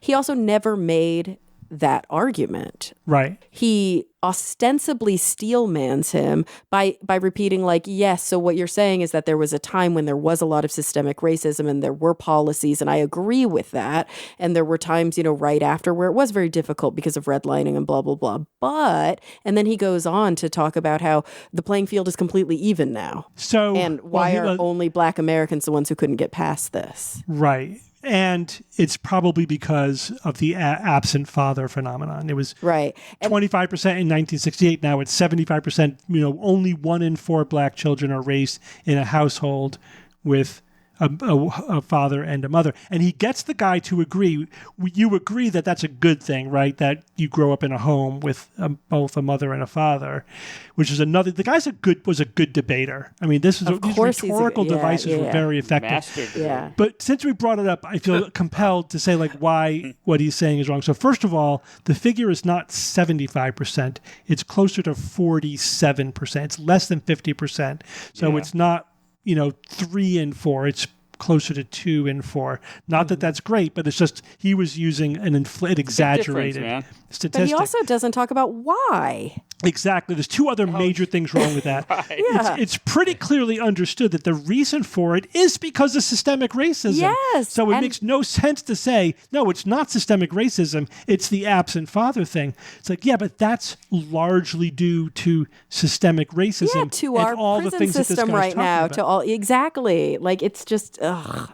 he also never made that argument. Right. He ostensibly steelmans him by repeating like, yes, so what you're saying is that there was a time when there was a lot of systemic racism and there were policies, and I agree with that. And there were times, right after where it was very difficult because of redlining and blah, blah, blah. And then he goes on to talk about how the playing field is completely even now. So, and why are only black Americans the ones who couldn't get past this? Right. And it's probably because of the absent father phenomenon. It was 25% in 1968. Now it's 75%. Only 1 in 4 black children are raised in a household with a father and a mother. And he gets the guy to agree. You agree that that's a good thing, right? That you grow up in a home with both a mother and a father, which is another. The guy's was a good debater. I mean, these rhetorical devices were very effective. But since we brought it up, I feel compelled to say why what he's saying is wrong. So first of all, the figure is not 75%. It's closer to 47%. It's less than 50%. So it's not 3 in 4. It's closer to 2 in 4. Not that that's great, but it's just he was using an exaggerated statistic. But he also doesn't talk about why. Exactly. There's 2 other major things wrong with that. It's pretty clearly understood that the reason for it is because of systemic racism. Yes. So it makes no sense to say, no, it's not systemic racism. It's the absent father thing. It's like, yeah, but that's largely due to systemic racism. Yeah, to and our all prison the things system right now. About. To all exactly. Like it's just.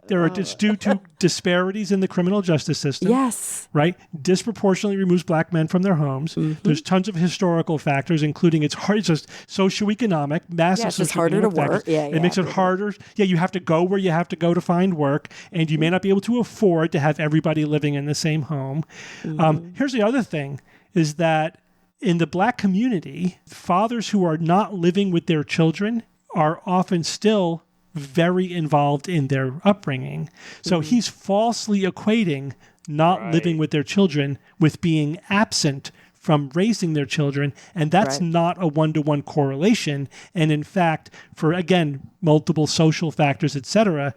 It's due to disparities in the criminal justice system. Yes. Right. Disproportionately removes black men from their homes. There's tons of historical factors, including it's just socioeconomic, massive. It's just harder to work. It makes it harder. Yeah, you have to go where you have to go to find work, and you may not be able to afford to have everybody living in the same home. Here's the other thing: is that in the black community, fathers who are not living with their children are often still very involved in their upbringing. So he's falsely equating not living with their children with being absent from raising their children, and that's not a one-to-one correlation. And in fact, for again multiple social factors, etc.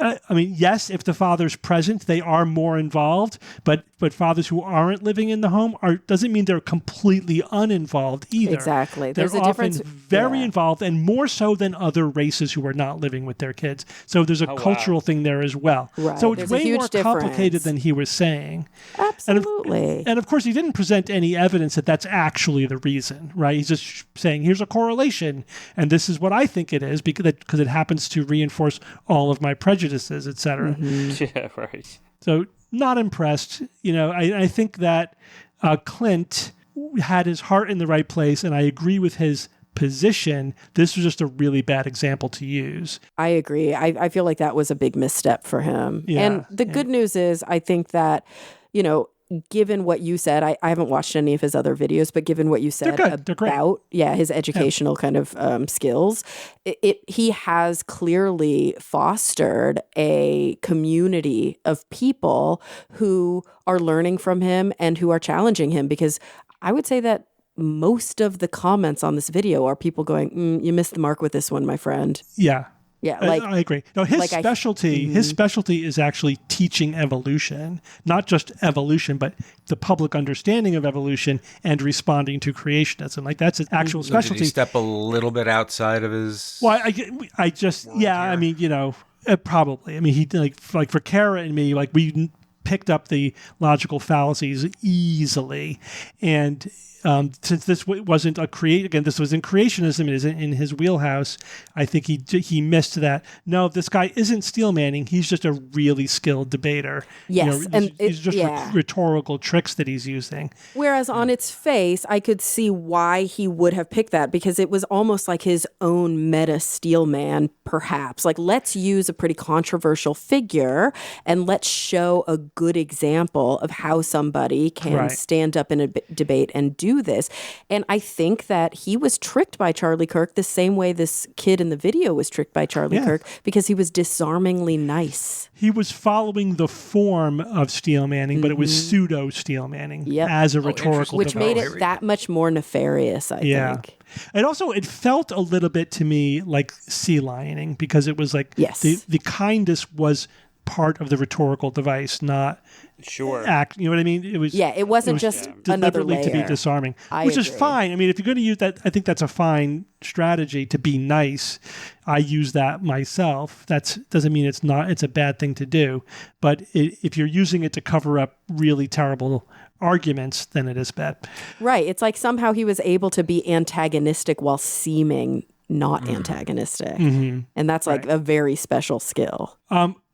I mean, yes, if the father's present, they are more involved, but fathers who aren't living in the home doesn't mean they're completely uninvolved either. Exactly. They're often very involved, and more so than other races who are not living with their kids. So there's a cultural thing there as well. Right. So it's There's way more complicated than he was saying. Absolutely. And of course, he didn't present any evidence that that's actually the reason, right? He's just saying, here's a correlation, and this is what I think it is because it happens to reinforce all of my prejudices, etc. Yeah, right. So not impressed. I think that Clint had his heart in the right place, and I agree with his position. This was just a really bad example to use. I agree. I feel like that was a big misstep for him. Yeah, and the good news is I think that, given what you said, I haven't watched any of his other videos, but given what you said about his educational kind of skills, he has clearly fostered a community of people who are learning from him and who are challenging him, because I would say that most of the comments on this video are people going, you missed the mark with this one, my friend. Yeah. Yeah, I agree. No, his like specialty is actually teaching evolution, not just evolution, but the public understanding of evolution and responding to creationism. Like that's his actual So specialty. did he step a little bit outside of his? Well, I just, yeah, I mean, probably. I mean, he like for Kara and me, like we picked up the logical fallacies easily, and since this wasn't this was in creationism, it is in his wheelhouse. I think he missed that. No, this guy isn't steel manning. He's just a really skilled debater. Yes, he's just rhetorical tricks that he's using. Whereas on its face, I could see why he would have picked that, because it was almost like his own meta steel man, perhaps. Like, let's use a pretty controversial figure and let's show a good example of how somebody can stand up in a debate and do this. And I think that he was tricked by Charlie Kirk the same way this kid in the video was tricked by Charlie Kirk, because he was disarmingly nice. He was following the form of steel manning, but it was pseudo steel manning as a rhetorical Which device. made it that much more nefarious, I think. And also, it felt a little bit to me like sea lioning, because it was like the kindness was part of the rhetorical device, not act. You know what I mean? It was it wasn't just another layer to be disarming, which is fine. I mean, if you're going to use that, I think that's a fine strategy to be nice. I use that myself. That doesn't mean it's a bad thing to do. But if you're using it to cover up really terrible arguments, then it is bad. Right. It's like somehow he was able to be antagonistic while seeming not antagonistic. And that's like a very special skill.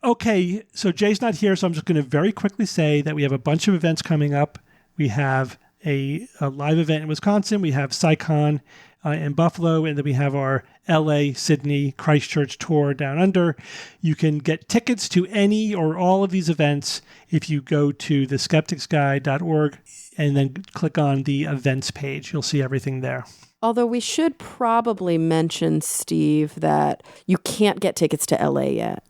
Okay, so Jay's not here, so I'm just going to very quickly say that we have a bunch of events coming up. We have a live event in Wisconsin. We have SciCon in Buffalo, and then we have our LA, Sydney, Christchurch tour down under. You can get tickets to any or all of these events if you go to theskepticsguide.org and then click on the events page. You'll see everything there. Although we should probably mention, Steve, that you can't get tickets to LA yet.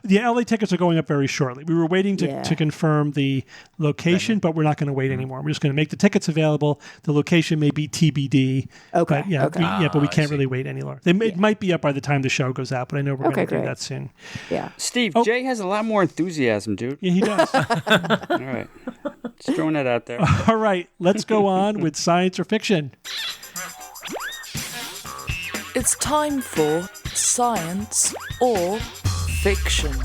The LA tickets are going up very shortly. We were waiting to confirm the location, but we're not going to wait anymore. We're just going to make the tickets available. The location may be TBD. Okay. But, but we can't really wait any longer. It might be up by the time the show goes out, but I know we're going to do that soon. Yeah. Steve, Jay has a lot more enthusiasm, dude. Yeah, he does. All right. Just throwing that out there. All right. Let's go on with science or fiction. It's time for science or fiction.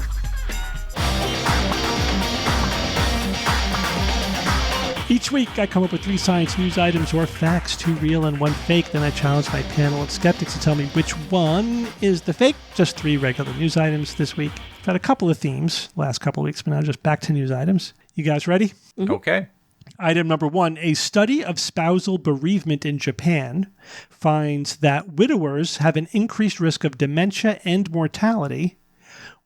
Each week, I come up with 3 science news items or facts, 2 real and 1 fake. Then I challenge my panel of skeptics to tell me which one is the fake. Just 3 regular news items this week. I've had a couple of themes last couple of weeks, but now just back to news items. You guys ready? Okay. Item number 1, a study of spousal bereavement in Japan finds that widowers have an increased risk of dementia and mortality,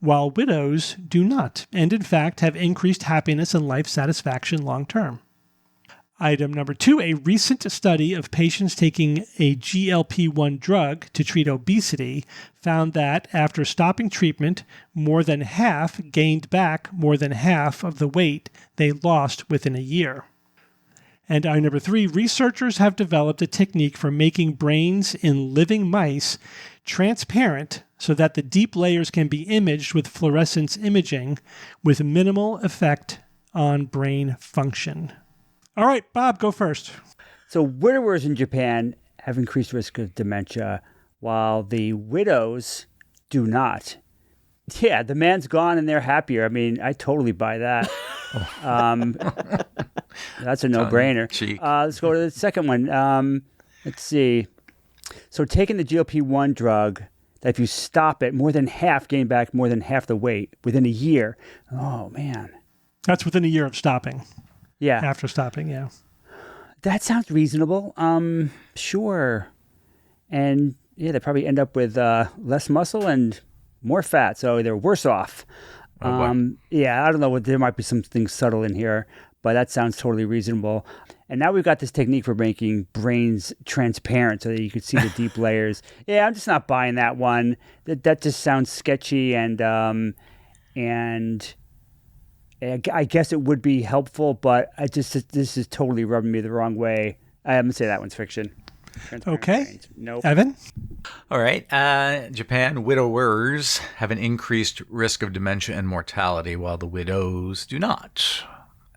while widows do not, and in fact have increased happiness and life satisfaction long term. Item number 2, a recent study of patients taking a GLP-1 drug to treat obesity found that after stopping treatment, more than half gained back more than half of the weight they lost within a year. And item number 3, researchers have developed a technique for making brains in living mice transparent so that the deep layers can be imaged with fluorescence imaging with minimal effect on brain function. All right, Bob, go first. So widowers in Japan have increased risk of dementia, while the widows do not. Yeah, the man's gone and they're happier. I mean, I totally buy that. That's a no-brainer. Let's go to the second one. Let's see. So taking the GLP-1 drug, that if you stop it, more than half gain back more than half the weight within a year. Oh, man. That's within a year of stopping. Yeah. After stopping, yeah. That sounds reasonable. Sure. And yeah, they probably end up with less muscle and more fat, so they're worse off. Yeah, I don't know. There might be something subtle in here, but that sounds totally reasonable. And now we've got this technique for making brains transparent so that you can see the deep layers. Yeah, I'm just not buying that one. That just sounds sketchy, and I guess it would be helpful, but this is totally rubbing me the wrong way. I'm gonna say that one's fiction. Okay. Brains. Nope. Evan? All right. Japan, widowers have an increased risk of dementia and mortality, while the widows do not.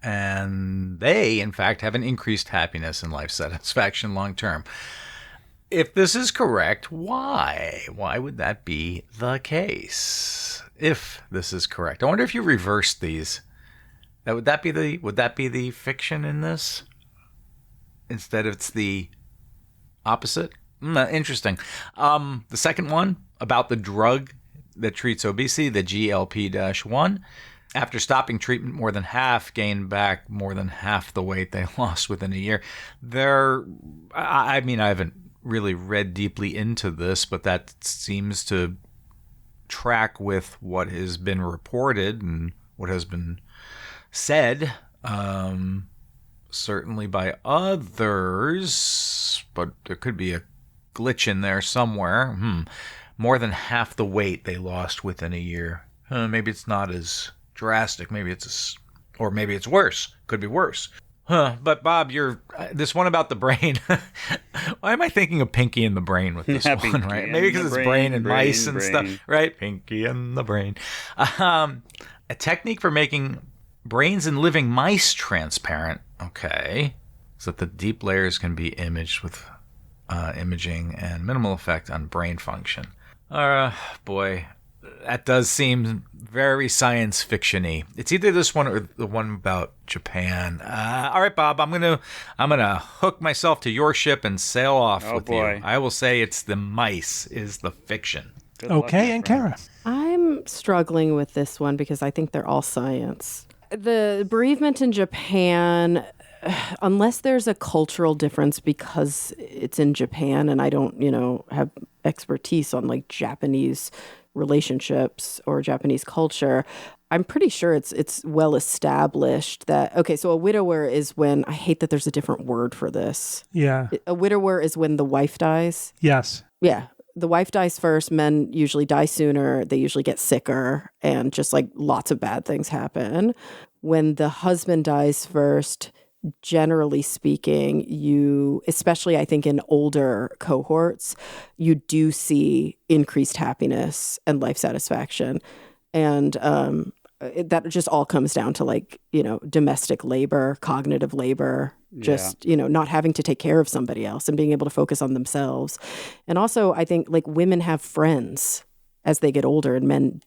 And they, in fact, have an increased happiness and life satisfaction long term. If this is correct, why? Why would that be the case? If this is correct, I wonder if you reversed these. Would that be the fiction in this? Instead, it's the opposite. Interesting. The second one about the drug that treats obesity, the GLP-1. After stopping treatment, more than half gained back more than half the weight they lost within a year. I haven't really read deeply into this, but that seems to track with what has been reported and what has been said, certainly by others, but there could be a glitch in there somewhere. More than half the weight they lost within a year. Maybe it's not as drastic. Maybe it's worse. Could be worse. But Bob, this one about the brain. Why am I thinking of Pinky and the Brain with this one, right? Maybe because it's brain and mice and stuff, right? Pinky and the Brain. A technique for making brains in living mice transparent. Okay. So that the deep layers can be imaged with imaging and minimal effect on brain function. Boy. That does seem very science fiction-y. It's either this one or the one about Japan. All right, Bob, I'm gonna hook myself to your ship and sail off with you. I will say it's the mice is the fiction. Okay, and Kara. I'm struggling with this one because I think they're all science. The bereavement in Japan, unless there's a cultural difference because it's in Japan and I don't, have expertise on like Japanese relationships or Japanese culture, I'm pretty sure it's well established that, okay, so a widower is when, I hate that there's a different word for this. Yeah. A widower is when the wife dies. Yes. Yeah. The wife dies first. Men usually die sooner. They usually get sicker and just like lots of bad things happen. When the husband dies first, generally speaking, you, especially I think in older cohorts, you do see increased happiness and life satisfaction. And that just all comes down to like, domestic labor, cognitive labor, just, not having to take care of somebody else and being able to focus on themselves. And also, I think like women have friends as they get older and men,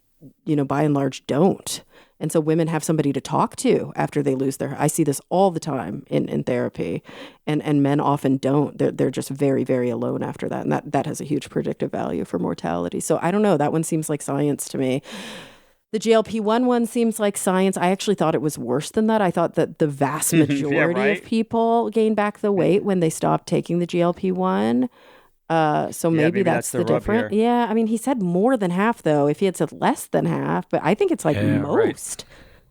by and large don't. And so women have somebody to talk to after they lose I see this all the time in therapy, and men often don't. They're just very, very alone after that. And that has a huge predictive value for mortality. So I don't know. That one seems like science to me. The GLP-1 one seems like science. I actually thought it was worse than that. I thought that the vast majority of people gain back the weight when they stop taking the GLP-1. So maybe that's the difference. Yeah, I mean, he said more than half, though. If he had said less than half, but I think it's like most. Right.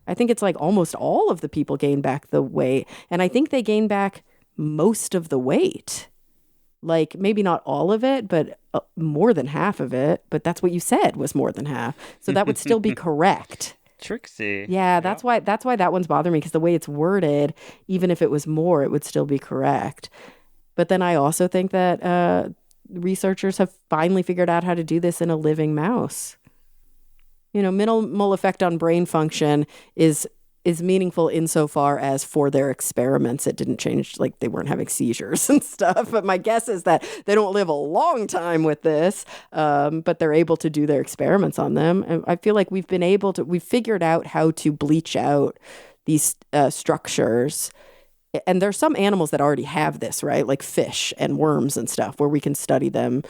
I think it's like almost all of the people gain back the weight. And I think they gain back most of the weight. Like maybe not all of it, but more than half of it. But that's what you said was more than half. So that would still be correct. Tricksy. Yeah, that's why that one's bothering me, because the way it's worded, even if it was more, it would still be correct. But then I also think that researchers have finally figured out how to do this in a living mouse. Minimal effect on brain function is meaningful insofar as for their experiments, it didn't change, like they weren't having seizures and stuff. But my guess is that they don't live a long time with this, but they're able to do their experiments on them. And I feel like we've figured out how to bleach out these structures. And there's some animals that already have this, right? Like fish and worms and stuff, where we can study them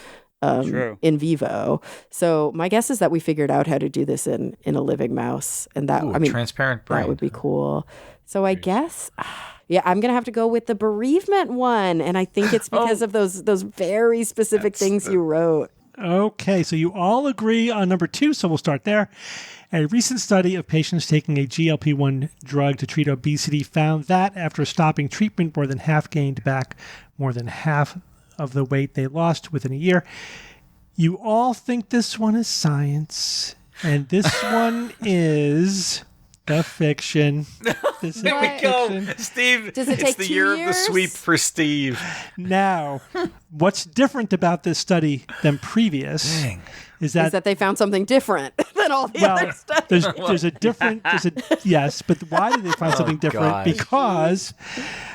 in vivo. So my guess is that we figured out how to do this in a living mouse, and that transparent brain. That would be cool. So I guess, I'm gonna have to go with the bereavement one, and I think it's because of those very specific things you wrote. Okay, so you all agree on number 2, so we'll start there. A recent study of patients taking a GLP-1 drug to treat obesity found that after stopping treatment, more than half gained back more than half of the weight they lost within a year. You all think this one is science, and this one is The fiction. This is There What? we go. fiction. Steve, Does it it's take the 2 year of the years? sweep for Steve. Now, what's different about this study than previous Dang. is Is that they found something different than all the well, other studies? yes, but why did they find something different? gosh. Because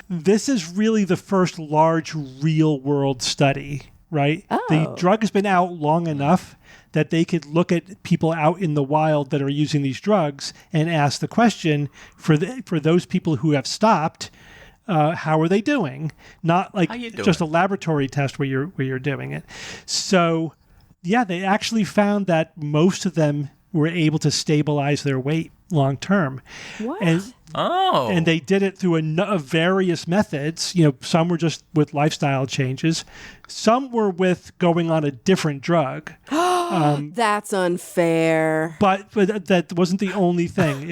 this is really the first large real world study, right? The Oh. drug has been out long enough that they could look at people out in the wild that are using these drugs and ask the question for those people who have stopped, how are they doing? Not like How you doing? just a laboratory test where you're doing it. So, yeah, they actually found that most of them were able to stabilize their weight long term. What? And they did it through various methods. You know, some were just with lifestyle changes. Some were with going on a different drug. That's unfair. But that wasn't the only thing.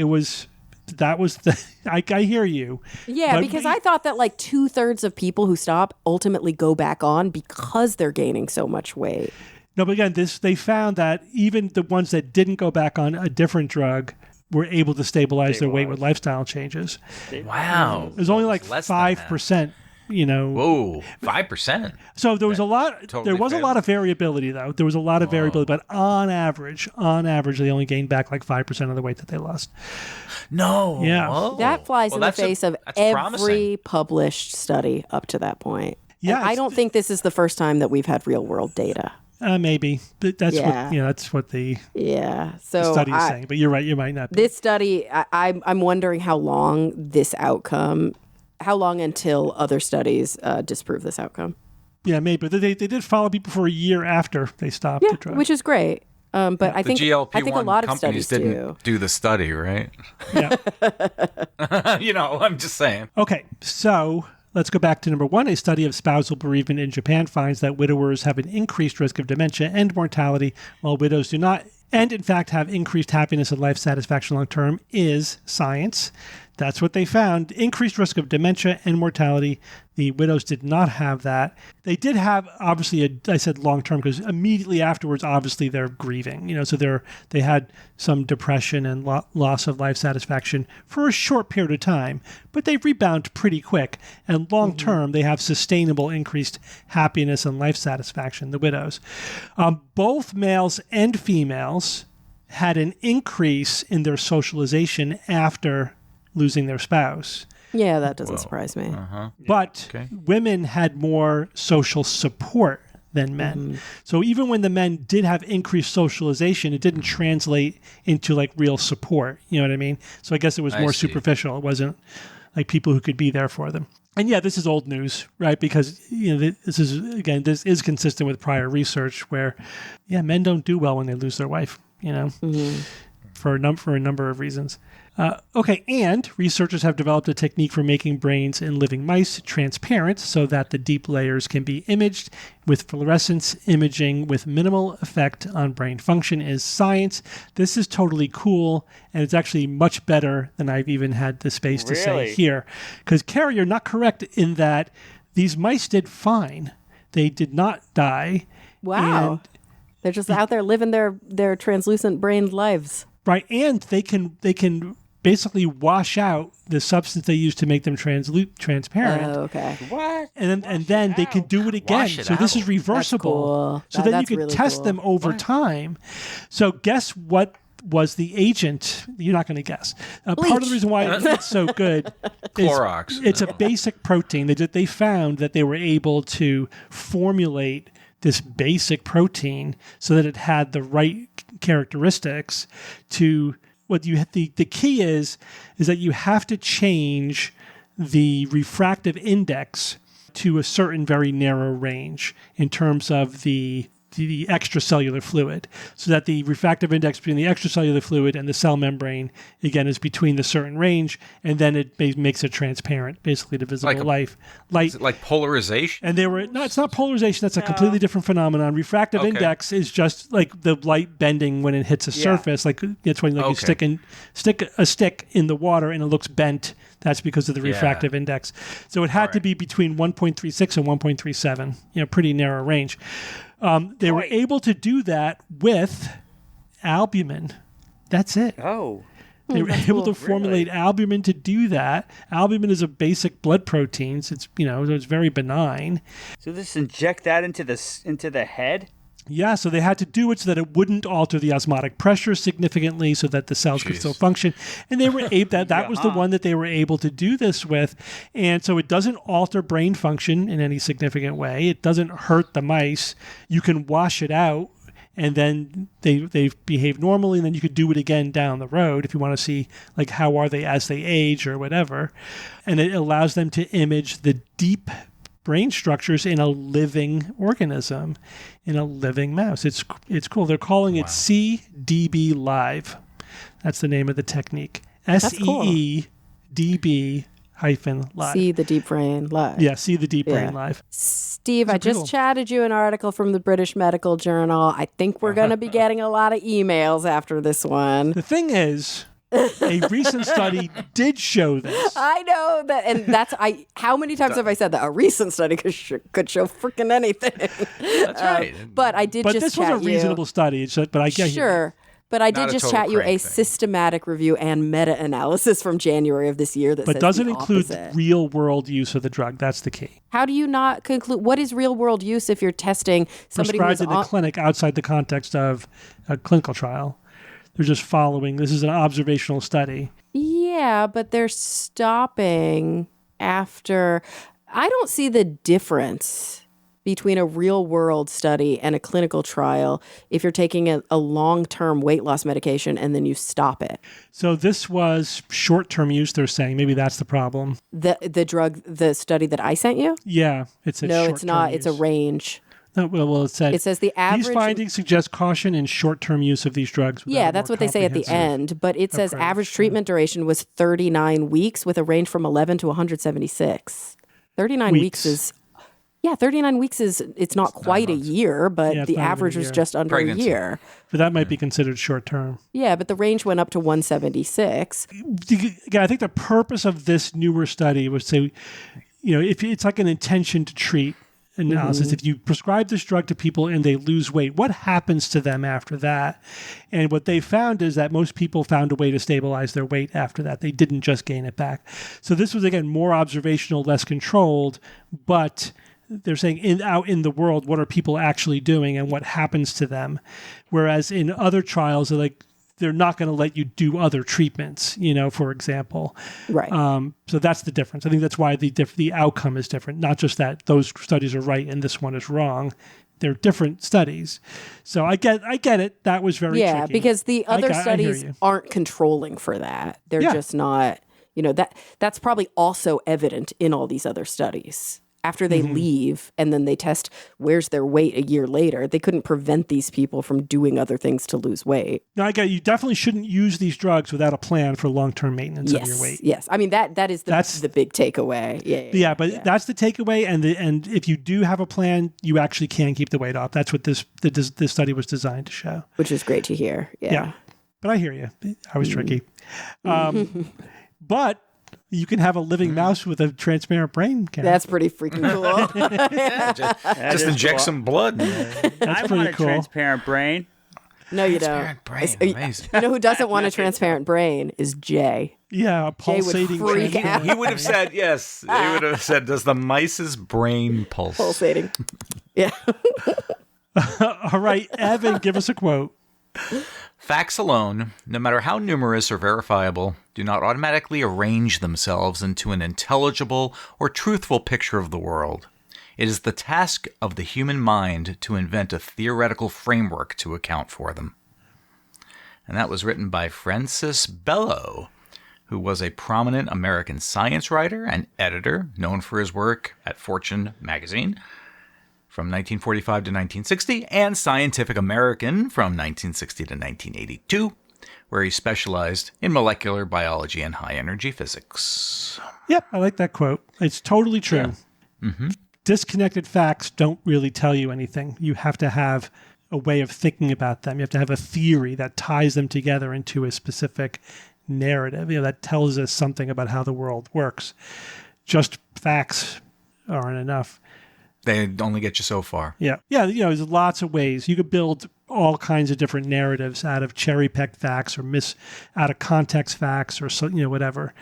I hear you. Yeah, But because I thought that like 2/3 of people who stop ultimately go back on because they're gaining so much weight. No, but again, they found that even the ones that didn't go back on a different drug were able to stabilize their weight with lifestyle changes. Wow. It was only like Less than that. 5%, you know. Whoa, 5%. So there was a lot. Totally there was a fair. lot of variability, though. There was a lot of variability, but on average, they only gained back like 5% of the weight that they lost. No. Yeah. Whoa. That flies Well, in the that's face of that's every promising. published study up to that point. Yeah, And I don't think this is the first time that we've had real world data. Maybe, but that's Yeah. that's what the Yeah. So study is saying. But you're right. You might not be. this study, I'm wondering how long until other studies disprove this outcome. Yeah, maybe. But they did follow people for a year after they stopped Yeah, the drug. which is great. But I The think GLP-1 I think a lot of companies studies didn't do the study, right? Yeah. I'm just saying. Okay, so let's go back to number 1. A study of spousal bereavement in Japan finds that widowers have an increased risk of dementia and mortality, while widows do not, and in fact have increased happiness and life satisfaction long term, is science. That's what they found. Increased risk of dementia and mortality. The widows did not have that. They did have, obviously, I said long term because immediately afterwards, obviously, they're grieving. So they had some depression and loss of life satisfaction for a short period of time, but they rebound pretty quick. And long term, they have sustainable increased happiness and life satisfaction, the widows. Both males and females had an increase in their socialization after losing their spouse. yeah, that doesn't surprise me. But women had more social support than men. So even when the men did have increased socialization, it didn't translate into like real support. You know what I mean? So I guess it was I more see. superficial. It wasn't like people who could be there for them. And yeah, this is old news, right? Because this is consistent with prior research where, men don't do well when they lose their wife. For a number of reasons. And researchers have developed a technique for making brains in living mice transparent so that the deep layers can be imaged with fluorescence imaging with minimal effect on brain function is science. This is totally cool, and it's actually much better than I've even had the space to say Really? here. Because, Carrie, you're not correct in that these mice did fine. They did not die. Wow. And They're just out there living their translucent brained lives. right, and they can basically wash out the substance they use to make them transparent, Oh, okay. What? and then they can do it again. Wash it So this out. is reversible. cool. So then you That's can really test cool. them over time. So guess what was the agent? You're not going to guess. Part of the reason why it's so good is Clorox. it's a basic protein. They found that they were able to formulate this basic protein so that it had the right characteristics to what you have. The key is that you have to change the refractive index to a certain very narrow range in terms of the extracellular fluid, so that the refractive index between the extracellular fluid and the cell membrane, again, is between the certain range, and then it makes it transparent, basically to visible light. Is it like polarization? And it's not polarization. That's a completely different phenomenon. Refractive Okay. index is just like the light bending when it hits a surface. Like that's when you stick a stick in the water and it looks bent. That's because of the refractive index. So it had to be between 1.36 and 1.37. Pretty narrow range. They were able to do that with albumin. That's it. Oh. They were able to formulate albumin to do that. Albumin is a basic blood protein. So it's very benign. So just inject that into the head? Yeah, so they had to do it so that it wouldn't alter the osmotic pressure significantly so that the cells could still function. And they were able that was the one that they were able to do this with. And so it doesn't alter brain function in any significant way. It doesn't hurt the mice. You can wash it out and then they behave normally, and then you could do it again down the road if you want to see like how are they as they age or whatever. And it allows them to image the deep brain structures in a living organism, in a living mouse. It's cool. They're calling it CDB Live. That's the name of the technique. SEEDB -live. See the deep brain live. Yeah, see the deep brain live. Steve, I just chatted you an article from the British Medical Journal. I think we're going to be getting a lot of emails after this one. The thing is, a recent study did show this. I know that, and how many times have I said that? A recent study could show freaking anything. That's right. But I did But just this chat was a reasonable study. But I get Sure. But I did Not a just total chat you a crank thing. systematic review and meta-analysis from January of this year that says doesn't the include opposite. real-world use of the drug. That's the key. How do you not conclude? What is real-world use if you're testing somebody Prescribed who's in the clinic outside the context of a clinical trial. They're just following. This is an observational study. Yeah, but they're stopping after. I don't see the difference between a real-world study and a clinical trial if you're taking a long-term weight loss medication and then you stop it. So this was short-term use, they're saying. Maybe that's the problem. The study that I sent you? Yeah, it's a No, short-term it's not. use. It's a range. No, well, it says the average. these findings suggest caution in short-term use of these drugs. without Yeah, a that's more what they say at the comprehensive end. But it says approach. average treatment duration was 39 weeks with a range from 11 to 176. 39 weeks is. Yeah, 39 weeks it's not quite a year, but Yeah, it's the not even average a was year. just under Pregnancy. a year. But that might be considered short-term. Yeah, but the range went up to 176. Again, I think the purpose of this newer study was to, if it's like an intention to treat analysis. If you prescribe this drug to people and they lose weight, what happens to them after that? And what they found is that most people found a way to stabilize their weight after that. They didn't just gain it back. So this was, again, more observational, less controlled, but they're saying out in the world, what are people actually doing and what happens to them? Whereas in other trials, they're not going to let you do other treatments, for example. Right. So that's the difference. I think that's why the outcome is different. Not just that those studies are right and this one is wrong. They're different studies. So I get it. That was very tricky. Because the other I hear studies you. aren't controlling for that. They're just not, that's probably also evident in all these other studies. After they leave and then they test where's their weight a year later, they couldn't prevent these people from doing other things to lose weight. No, I get it. You definitely shouldn't use these drugs without a plan for long-term maintenance of your weight. Yes. I mean, that is the big takeaway. Yeah. That's the takeaway. And if you do have a plan, you actually can keep the weight off. That's what this study was designed to show. Which is great to hear. Yeah. But I hear you. I was tricky. But you can have a living mouse with a transparent brain. Karen. That's pretty freaking cool. Just inject some blood. I pretty want a cool. transparent brain. No, you don't. Transparent brain, amazing. You know who doesn't want a transparent brain is Jay. Yeah, a Jay would pulsating freak transparent out. He would have said yes. He would have said, "Does the mice's brain pulse?" Pulsating. Yeah. All right, Evan, give us a quote. Facts alone, no matter how numerous or verifiable, do not automatically arrange themselves into an intelligible or truthful picture of the world. It is the task of the human mind to invent a theoretical framework to account for them. And that was written by Francis Bellow, who was a prominent American science writer and editor known for his work at Fortune magazine from 1945 to 1960, and Scientific American from 1960 to 1982, where he specialized in molecular biology and high-energy physics. Yep, I like that quote. It's totally true. Disconnected facts don't really tell you anything. You have to have a way of thinking about them. You have to have a theory that ties them together into a specific narrative, that tells us something about how the world works. Just facts aren't enough. They only get you so far. Yeah. Yeah, there's lots of ways. You could build all kinds of different narratives out of cherry-picked facts or out of context facts or so, whatever.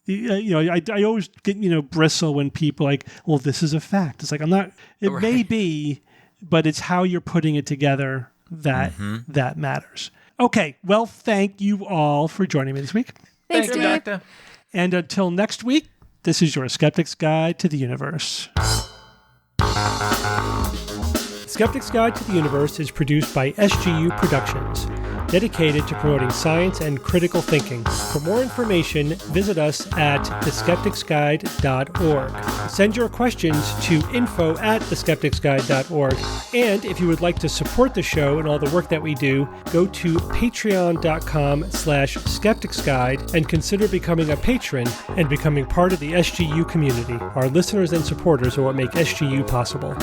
I always get, bristle when people like, well, this is a fact. It's like, it may be, but it's how you're putting it together that matters. Okay. Well, thank you all for joining me this week. Thanks, Thank you, Steve. Doctor. And until next week, this is your Skeptic's Guide to the Universe. Skeptic's Guide to the Universe is produced by SGU Productions, dedicated to promoting science and critical thinking. For more information, visit us at theskepticsguide.org. Send your questions to info@theskepticsguide.org. And if you would like to support the show and all the work that we do, go to patreon.com/skepticsguide and consider becoming a patron and becoming part of the SGU community. Our listeners and supporters are what make SGU possible.